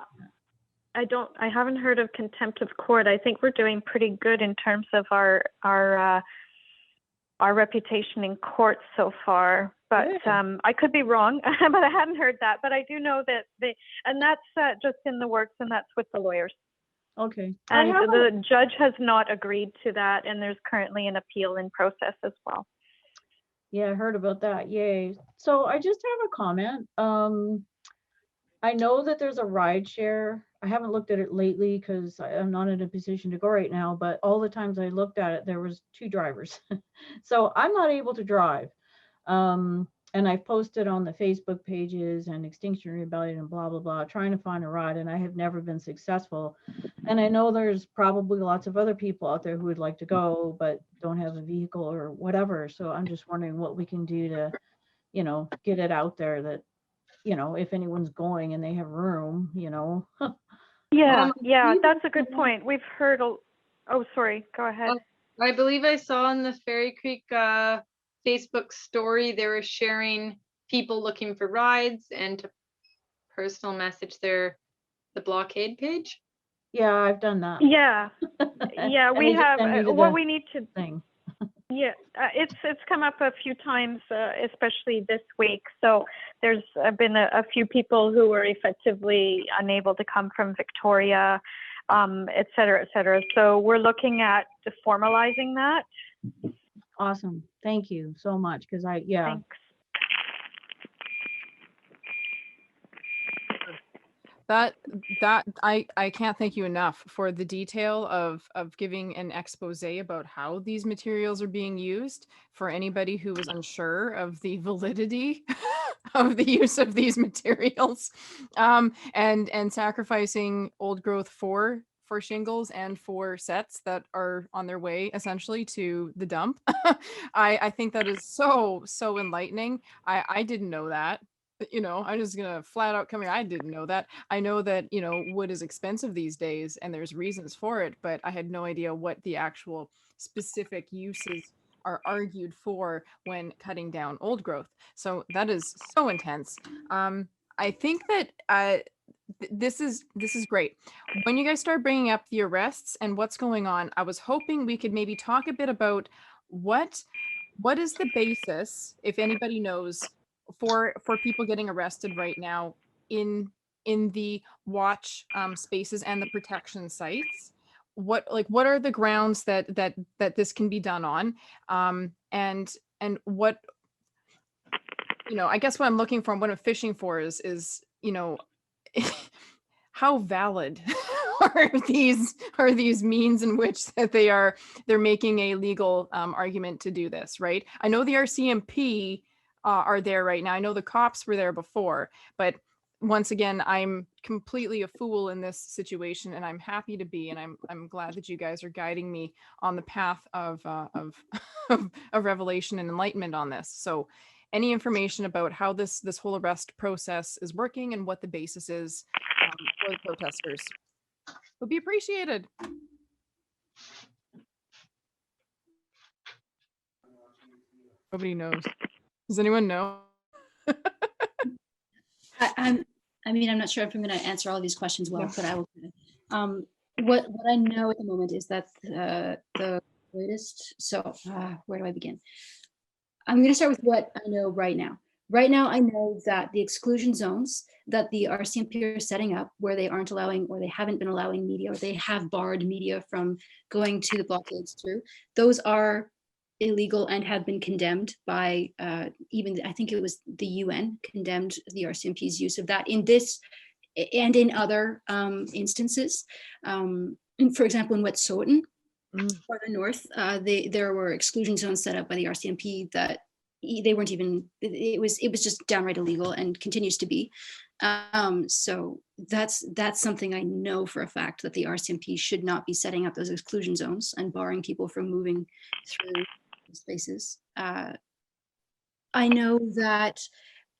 haven't heard of contempt of court. I think we're doing pretty good in terms of our reputation in court so far, but I could be wrong, but I hadn't heard that. But I do know that and that's just in the works, and that's with the lawyers. Okay. And the judge has not agreed to that, and there's currently an appeal in process as well. Yeah, I heard about that. Yay. So I just have a comment. I know that there's a ride share. I haven't looked at it lately because I'm not in a position to go right now, but all the times I looked at it, there was 2 drivers. So I'm not able to drive. And I've posted on the Facebook pages and Extinction Rebellion and blah, blah, blah, trying to find a ride, and I have never been successful. And I know there's probably lots of other people out there who would like to go, but don't have a vehicle or whatever. So I'm just wondering what we can do to, get it out there that, if anyone's going and they have room, Yeah, that's a good point. We've heard, oh, sorry, go ahead. I believe I saw on the Fairy Creek Facebook story, they were sharing people looking for rides and to personal message the blockade page. Yeah, I've done that. Yeah, yeah, we have, what we need to, thing. Yeah, it's come up a few times, especially this week. So there's been a few people who were effectively unable to come from Victoria, et cetera, et cetera. So we're looking at formalizing that. Awesome. Thank you so much. Because Thanks. That I can't thank you enough for the detail of giving an expose about how these materials are being used for anybody who was unsure of the validity of the use of these materials, and sacrificing old growth for shingles and for sets that are on their way essentially to the dump. I think that is so enlightening. I didn't know that. I'm just gonna flat out come here. I didn't know that. I know that, wood is expensive these days and there's reasons for it, but I had no idea what the actual specific uses are argued for when cutting down old growth. So that is so intense. I think that this is great. When you guys start bringing up the arrests and what's going on, I was hoping we could maybe talk a bit about what is the basis, if anybody knows, for people getting arrested right now in the watch spaces and the protection sites. What are the grounds that this can be done on, and what, I guess what I'm looking for and what I'm fishing for is how valid are these means in which that they're making a legal argument to do this, right? I know the RCMP are there right now. I know the cops were there before, but once again, I'm completely a fool in this situation, and I'm happy to be, and I'm glad that you guys are guiding me on the path of revelation and enlightenment on this. So, any information about how this whole arrest process is working and what the basis is for the protesters would be appreciated. Nobody knows. Does anyone know? I'm not sure if I'm going to answer all of these questions well, but I will. What I know at the moment is that the latest. So where do I begin? I'm going to start with what I know right now. Right now, I know that the exclusion zones that the RCMP are setting up, where they aren't allowing, or they haven't been allowing media, or they have barred media from going to the blockades through, those are illegal and have been condemned by even, I think it was the UN condemned the RCMP's use of that in this and in other instances. For example, in Wet'suwet'en, farther north, there were exclusion zones set up by the RCMP that they weren't even, it was just downright illegal and continues to be. So that's something I know for a fact, that the RCMP should not be setting up those exclusion zones and barring people from moving through spaces. I know that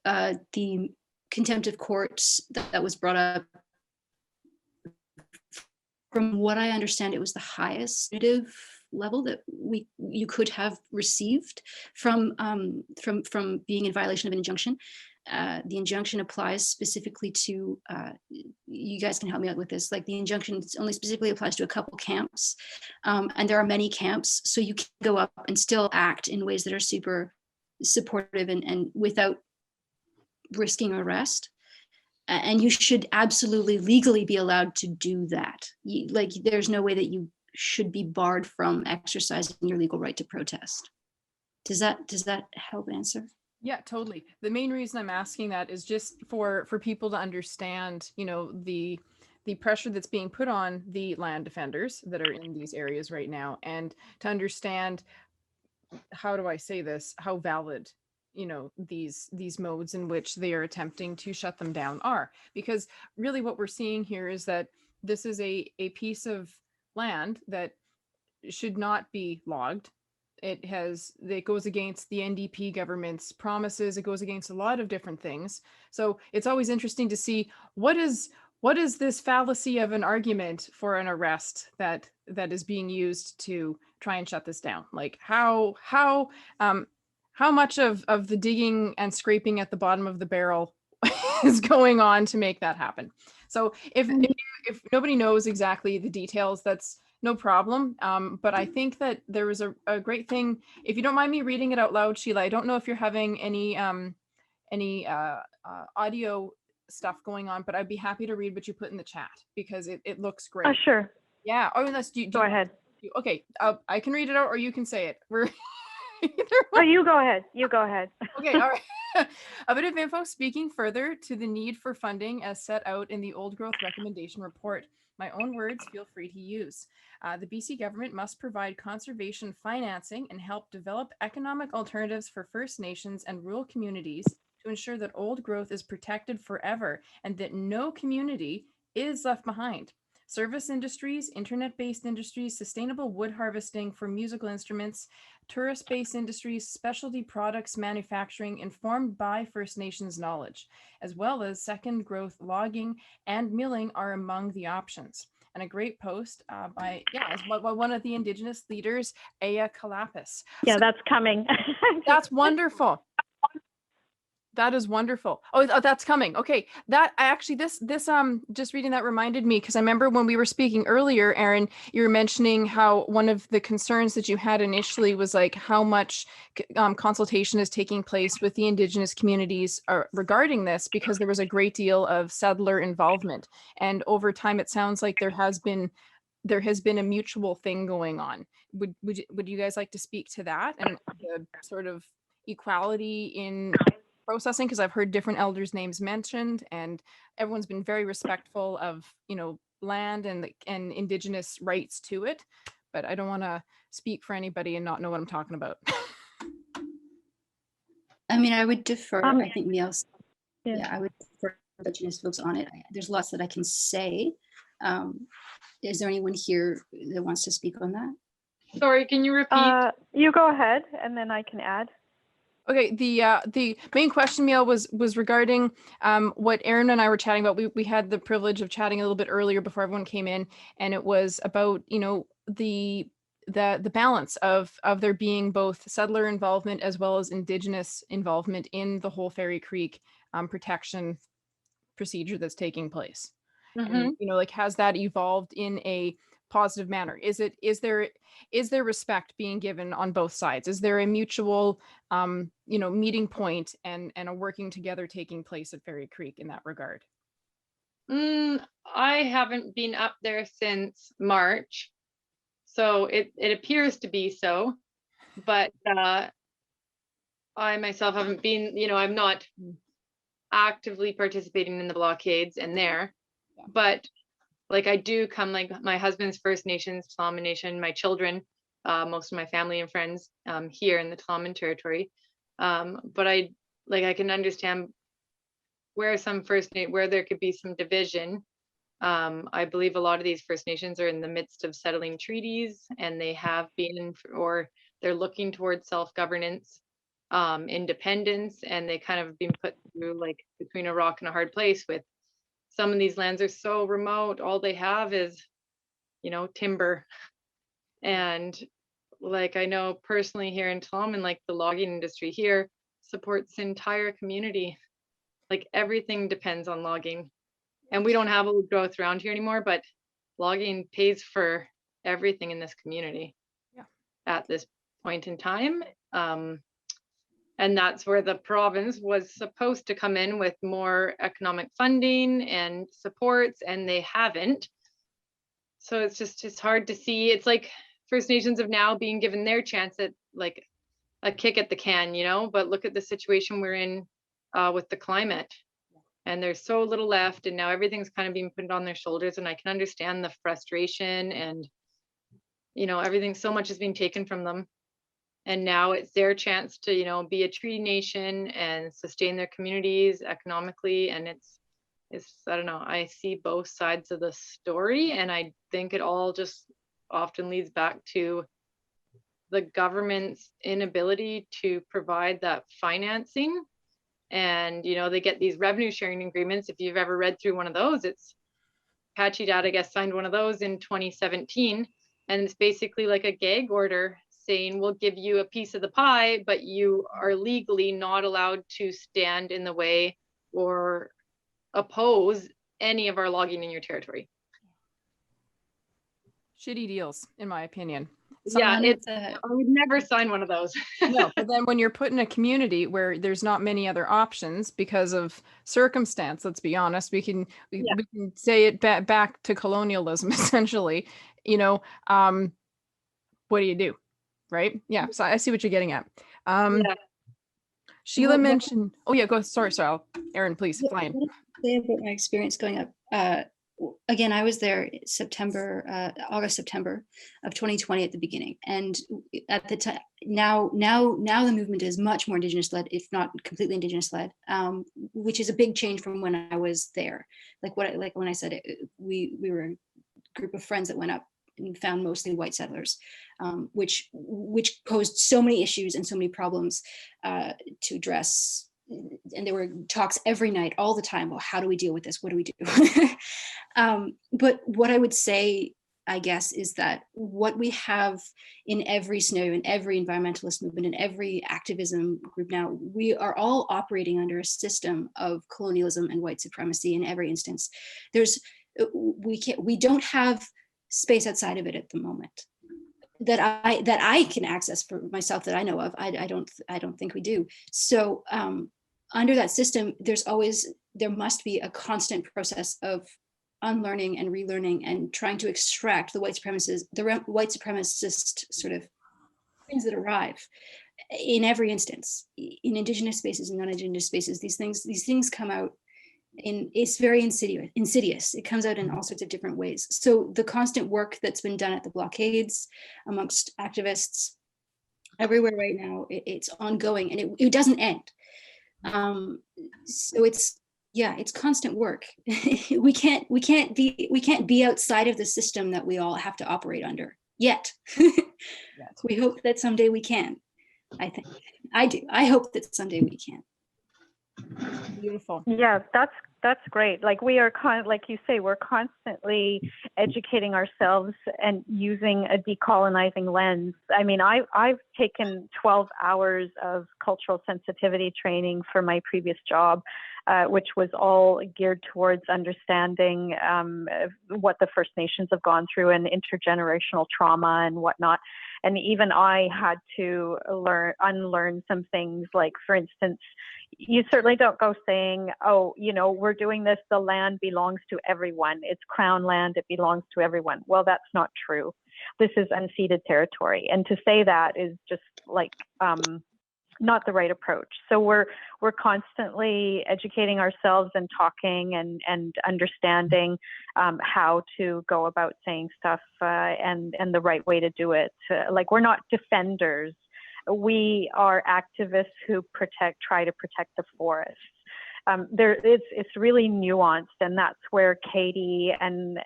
the contempt of courts that was brought up, from what I understand, it was the highest level that you could have received from being in violation of an injunction. The injunction applies specifically to, you guys can help me out with this, like the injunction only specifically applies to a couple camps, and there are many camps, so you can go up and still act in ways that are super supportive and without risking arrest. And you should absolutely legally be allowed to do that. Like, there's no way that you should be barred from exercising your legal right to protest. Does that help answer? Yeah, totally. The main reason I'm asking that is just for people to understand, you know, the pressure that's being put on the land defenders that are in these areas right now, and to understand, how do I say this, how valid, you know, these modes in which they are attempting to shut them down are. Because really what we're seeing here is that this is a piece of land that should not be logged. It goes against the NDP government's promises. It goes against a lot of different things. So it's always interesting to see what is this fallacy of an argument for an arrest that is being used to try and shut this down. Like how much of the digging and scraping at the bottom of the barrel is going on to make that happen. So if nobody knows exactly the details, that's no problem. But I think that there was a great thing. If you don't mind me reading it out loud, Sheila, I don't know if you're having any audio stuff going on, but I'd be happy to read what you put in the chat because it looks great. Sure. Yeah. Oh, unless go ahead. Okay. I can read it out, or you can say it. We're Oh, you go ahead. You go ahead. Okay, all right. A bit of info speaking further to the need for funding as set out in the Old Growth Recommendation Report. My own words, feel free to use. The BC government must provide conservation financing and help develop economic alternatives for First Nations and rural communities to ensure that old growth is protected forever and that no community is left behind. Service industries, internet-based industries, sustainable wood harvesting for musical instruments, tourist-based industries, specialty products manufacturing informed by First Nations knowledge, as well as second growth logging and milling are among the options. And a great post by one of the Indigenous leaders, Aya Kalapis. Yeah, so, that's coming. That's wonderful. That is wonderful. Oh, that's coming. Okay. That actually, this just reading that reminded me, because I remember when we were speaking earlier, Erin, you were mentioning how one of the concerns that you had initially was like how much consultation is taking place with the Indigenous communities regarding this, because there was a great deal of settler involvement. And over time, it sounds like there has been a mutual thing going on. Would you guys like to speak to that and the sort of equality in processing, because I've heard different elders' names mentioned, and everyone's been very respectful of, you know, land and Indigenous rights to it. But I don't want to speak for anybody and not know what I'm talking about. I mean, I would defer. I think Miel. Yeah, I would defer Indigenous folks on it. There's lots that I can say. Is there anyone here that wants to speak on that? Sorry, can you repeat? You go ahead, and then I can add. Okay, the main question, Miel, was regarding what Erin and I were chatting about. We had the privilege of chatting a little bit earlier before everyone came in, and it was about, you know, the balance of there being both settler involvement as well as Indigenous involvement in the whole Fairy Creek protection procedure that's taking place. Mm-hmm. And, you know, like, has that evolved in a positive manner? Is there respect being given on both sides? Is there a mutual, meeting point and a working together taking place at Fairy Creek in that regard? I haven't been up there since March, so it appears to be so, but I myself haven't been, I'm not actively participating in the blockades and there, but like I do come, like my husband's First Nations, Tla'amin Nation, my children, most of my family and friends here in the Tla'amin territory. But I can understand where where there could be some division. I believe a lot of these First Nations are in the midst of settling treaties, and they have been, or they're looking towards self-governance, independence, and they kind of been put through like between a rock and a hard place with some of these lands are so remote. All they have is, timber. And like I know personally here in Tla'amin, like the logging industry here supports the entire community. Like everything depends on logging. And we don't have old growth around here anymore, but logging pays for everything in this community at this point in time. And that's where the province was supposed to come in with more economic funding and supports, and they haven't. So it's hard to see. It's like First Nations have now been given their chance at like a kick at the can, but look at the situation we're in with the climate. And there's so little left, and now everything's kind of being put on their shoulders, and I can understand the frustration and, everything, so much is being taken from them. And now it's their chance to, be a treaty nation and sustain their communities economically. And it's, I don't know, I see both sides of the story. And I think it all just often leads back to the government's inability to provide that financing. And, they get these revenue sharing agreements. If you've ever read through one of those, it's Niddah.Nadda, I guess, signed one of those in 2017. And it's basically like a gag order saying we'll give you a piece of the pie, but you are legally not allowed to stand in the way or oppose any of our logging in your territory. Shitty deals, in my opinion. I would never sign one of those. No, but then when you're put in a community where there's not many other options because of circumstance, let's be honest, we can say it back to colonialism, essentially, what do you do? Right? Yeah. So I see what you're getting at. Sheila mentioned, go. Sorry. Erin, please. Fine. Say about my experience going up. Again, I was there August, September of 2020 at the beginning. And at the time, now the movement is much more Indigenous led, if not completely Indigenous led, which is a big change from when I was there. Like when I said we were a group of friends that went up and found mostly white settlers, which posed so many issues and so many problems to address. And there were talks every night, all the time. Well, how do we deal with this? What do we do? But what I would say, I guess, is that what we have in every scenario, in every environmentalist movement, in every activism group now, we are all operating under a system of colonialism and white supremacy in every instance. We don't have space outside of it at the moment that I can access for myself, that I know of. I don't think we do. So under that system, there must be a constant process of unlearning and relearning and trying to extract the white supremacist sort of things that arrive in every instance, in Indigenous spaces and non-Indigenous spaces. These things come out it's very insidious. It comes out in all sorts of different ways. So the constant work that's been done at the blockades amongst activists everywhere right now, it's ongoing, and it doesn't end. So it's constant work. we can't be outside of the system that we all have to operate under yet. We hope that someday we can. I do. I hope that someday we can. Beautiful. Yeah, that's great. Like we are like you say, we're constantly educating ourselves and using a decolonizing lens. I mean, I've taken 12 hours of cultural sensitivity training for my previous job, which was all geared towards understanding what the First Nations have gone through and intergenerational trauma and whatnot. And even I had to unlearn some things, like, for instance, you certainly don't go saying, oh, you know, we're doing this, the land belongs to everyone. It's Crown land, it belongs to everyone. Well, that's not true. This is unceded territory. And to say that is just like not the right approach. So we're constantly educating ourselves and talking and understanding how to go about saying stuff and the right way to do it. Like, we're not defenders. We are activists who try to protect the forests. It's really nuanced, and that's where Katie and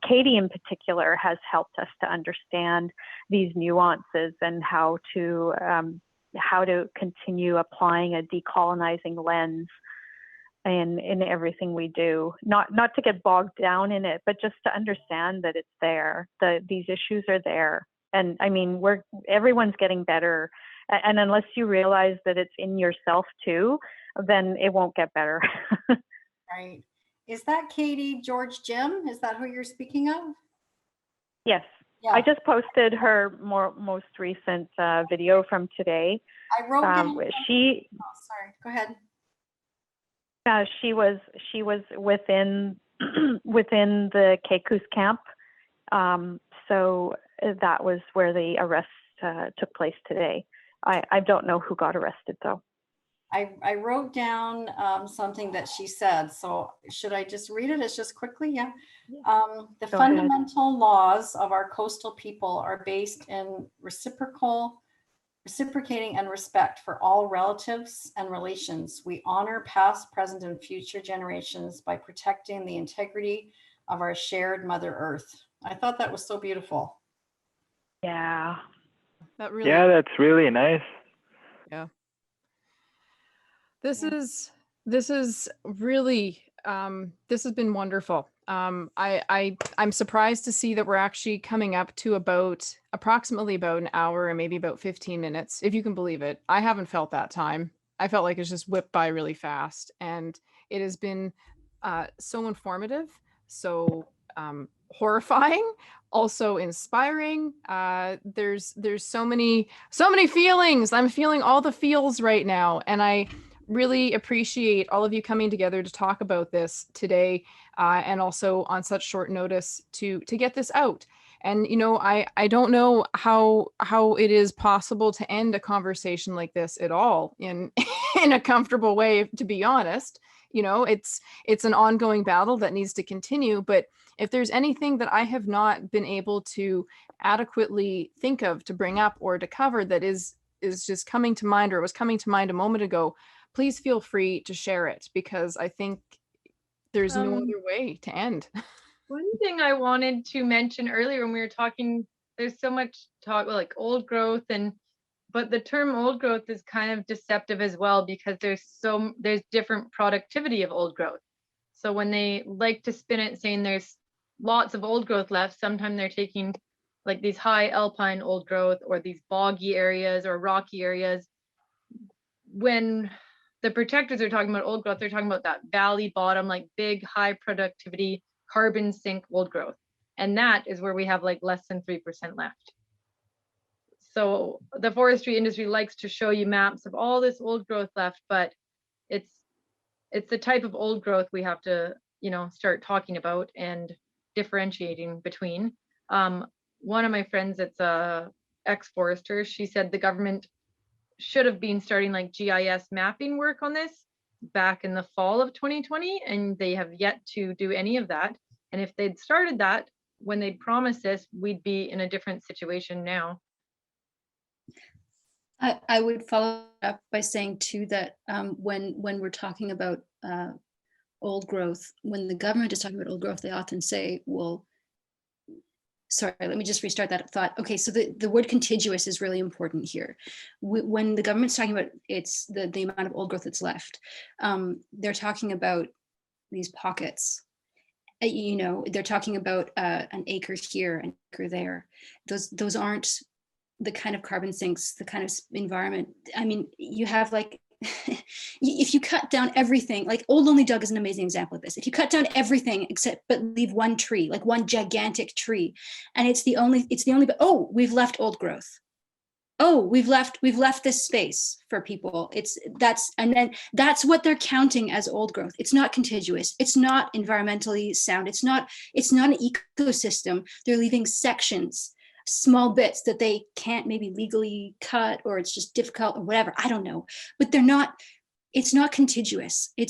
Katie in particular has helped us to understand these nuances and how to continue applying a decolonizing lens in everything we do. Not to get bogged down in it, but just to understand that it's there. These issues are there. And I mean, everyone's getting better. And unless you realize that it's in yourself too, then it won't get better. Right. Is that Katie George Jim? Is that who you're speaking of? Yes. Yeah. I just posted her most recent video from today. I wrote down. She. Oh, sorry. Go ahead. She was within the Kekus camp. So that was where the arrest took place today. I don't know who got arrested though. I wrote down something that she said. So should I just read it? It's just quickly, yeah. The fundamental laws of our coastal people are based in reciprocating and respect for all relatives and relations. We honor past, present, and future generations by protecting the integrity of our shared Mother Earth. I thought that was so beautiful. Yeah. That's really nice. Yeah. This is really this has been wonderful. I'm surprised to see that we're actually coming up to approximately about an hour and maybe about 15 minutes, if you can believe it. I haven't felt that time. I felt like it's just whipped by really fast, and it has been so informative, so horrifying, also inspiring. There's so many feelings. I'm feeling all the feels right now, and I really appreciate all of you coming together to talk about this today, and also on such short notice to get this out. And you know, I don't know how it is possible to end a conversation like this at all in in a comfortable way, to be honest. You know, it's an ongoing battle that needs to continue, but if there's anything that I have not been able to adequately think of to bring up or to cover that is just coming to mind, or was coming to mind a moment ago, please feel free to share it, because I think there's no other way to end. One thing I wanted to mention earlier when we were talking, there's so much talk about like old growth, but the term old growth is kind of deceptive as well, because there's different productivity of old growth. So when they like to spin it saying there's lots of old growth left, sometimes they're taking like these high alpine old growth or these boggy areas or rocky areas. When the protectors are talking about old growth, they're talking about that valley bottom, like big, high productivity, carbon sink old growth. And that is where we have like less than 3% left. So the forestry industry likes to show you maps of all this old growth left, but it's the type of old growth we have to, you know, start talking about and differentiating between. One of my friends that's a ex-forester, she said the government should have been starting like GIS mapping work on this back in the fall of 2020, and they have yet to do any of that. And if they'd started that when they promised this, we'd be in a different situation now. I would follow up by saying too that when we're talking about old growth, when the government is talking about old growth, they often say, well, sorry, let me just restart that thought. Okay, so the word contiguous is really important here. When the government's talking about it's the amount of old growth that's left, they're talking about these pockets. You know, they're talking about an acre here, an acre there. Those aren't the kind of carbon sinks, the kind of environment. I mean, you have like, if you cut down everything, like Old Lonely Doug is an amazing example of this. If you cut down everything except but leave one tree, like one gigantic tree, and it's the only, but oh, we've left old growth. Oh, we've left this space for people. And then that's what they're counting as old growth. It's not contiguous. It's not environmentally sound. It's not an ecosystem. They're leaving sections, small bits that they can't maybe legally cut, or it's just difficult or whatever. I don't know, but it's not contiguous. You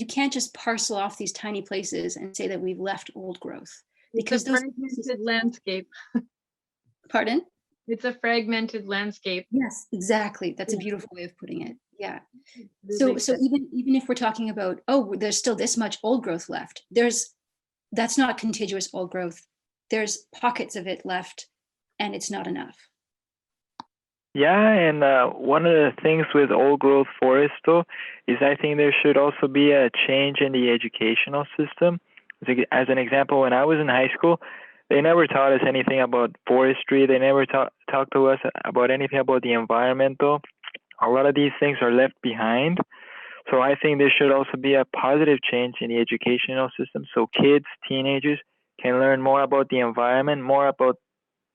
can't just parcel off these tiny places and say that we've left old growth, because it's a fragmented landscape. Pardon? It's a fragmented landscape. Yes, exactly. That's a beautiful way of putting it. Yeah. So even if we're talking about, oh, there's still this much old growth left, that's not contiguous old growth. There's pockets of it left, and it's not enough. Yeah, and one of the things with old growth forest, though, is I think there should also be a change in the educational system. As an example, when I was in high school, they never taught us anything about forestry. They never talked to us about anything about the environment, though. A lot of these things are left behind. So I think there should also be a positive change in the educational system, so kids, teenagers can learn more about the environment, more about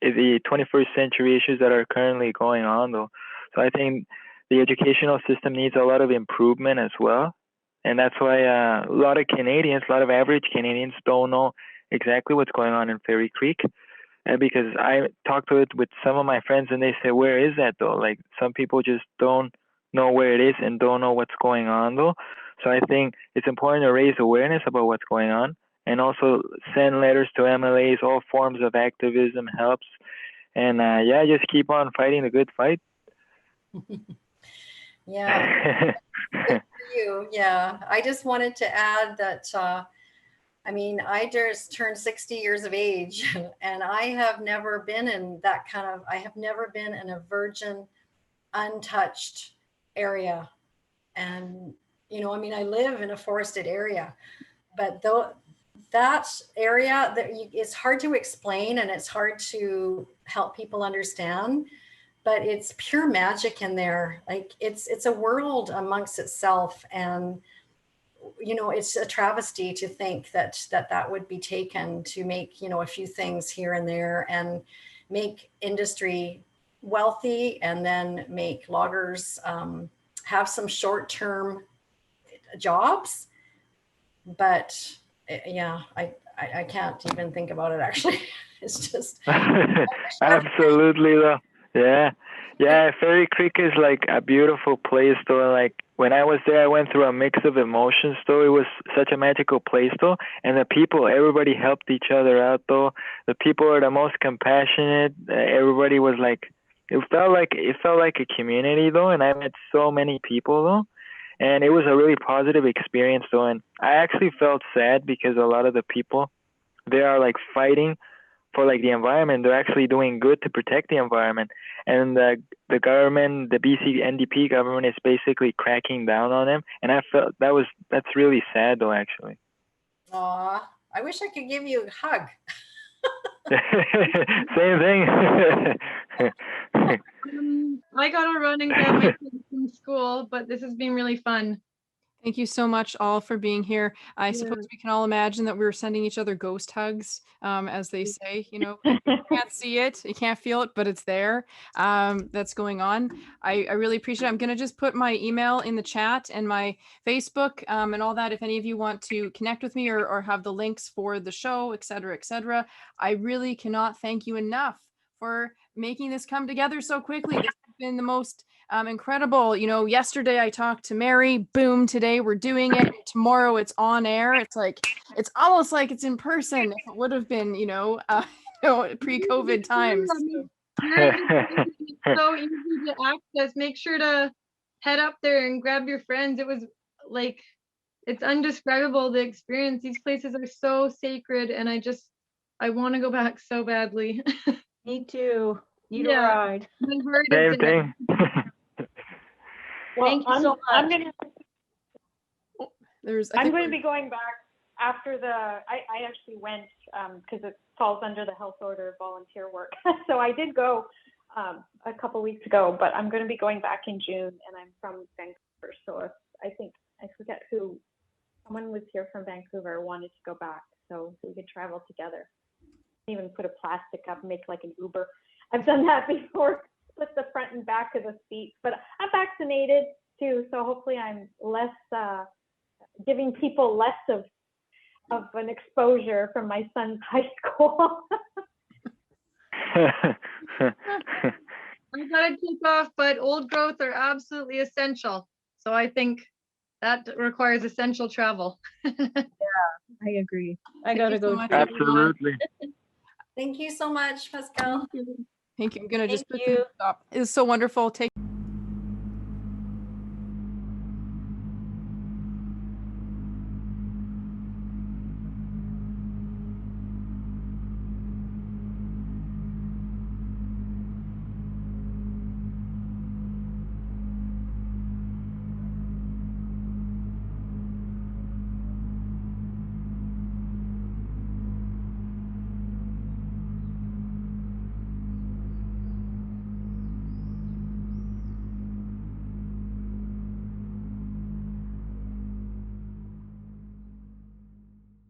the 21st century issues that are currently going on, though. So I think the educational system needs a lot of improvement as well. And that's why a lot of average Canadians don't know exactly what's going on in Fairy Creek. Because I talked to it with some of my friends, and they say, where is that, though? Like, some people just don't know where it is and don't know what's going on, though. So I think it's important to raise awareness about what's going on, and also send letters to MLAs. All forms of activism helps. And just keep on fighting the good fight. Yeah. Good for you. Yeah. I just wanted to add that, I just turned 60 years of age, and I have never been in a virgin, untouched area. And, I live in a forested area, but that area, it's hard to explain, and it's hard to help people understand, but it's pure magic in there. Like, it's a world amongst itself. And it's a travesty to think that would be taken to make, a few things here and there, and make industry wealthy, and then make loggers have some short-term jobs. But I can't even think about it, actually. It's just absolutely, though. Yeah, Fairy Creek is like a beautiful place, though. Like, when I was there, I went through a mix of emotions, though. It was such a magical place, though. And the people, everybody helped each other out, though. The people are the most compassionate. Everybody was like, it felt like a community, though. And I met so many people, though. And it was a really positive experience, though. And I actually felt sad, because a lot of the people, they are like fighting for like the environment. They're actually doing good to protect the environment, and the government, the BC NDP government, is basically cracking down on them. And I felt that's really sad, though, actually. Aw, I wish I could give you a hug. Same thing. I gotta run and grab my kids from school, but this has been really fun. Thank you so much all for being here. I suppose we can all imagine that we were sending each other ghost hugs, as they say, you can't see it, you can't feel it, but it's there. That's going on. I really appreciate it. I'm going to just put my email in the chat and my Facebook and all that. If any of you want to connect with me or have the links for the show, et cetera, et cetera. I really cannot thank you enough for making this come together so quickly. This has been the most incredible. Yesterday I talked to Mary, boom, today we're doing it. Tomorrow it's on air. It's almost like it's in person. If it would have been, pre-COVID times. It's so easy to access. Make sure to head up there and grab your friends. It was like, it's indescribable, the experience. These places are so sacred, and I want to go back so badly. Me too. Need a ride. Same thing. Well, thank you so much. I'm going to be going back after I actually went because it falls under the health order of volunteer work. So I did go a couple weeks ago, but I'm going to be going back in June, and I'm from Vancouver. So if, I forget who, someone was here from Vancouver, wanted to go back, so we could travel together. Even put a plastic up, make like an Uber. I've done that before, split the front and back of the seats, but I'm vaccinated too, so hopefully I'm less, giving people less of an exposure from my son's high school. I gotta take off, but old growth are absolutely essential. So I think that requires essential travel. I agree. I gotta go. Absolutely. Thank you so much, Pascal. Thank you. I'm gonna just Thank put the stop. It was so wonderful. Take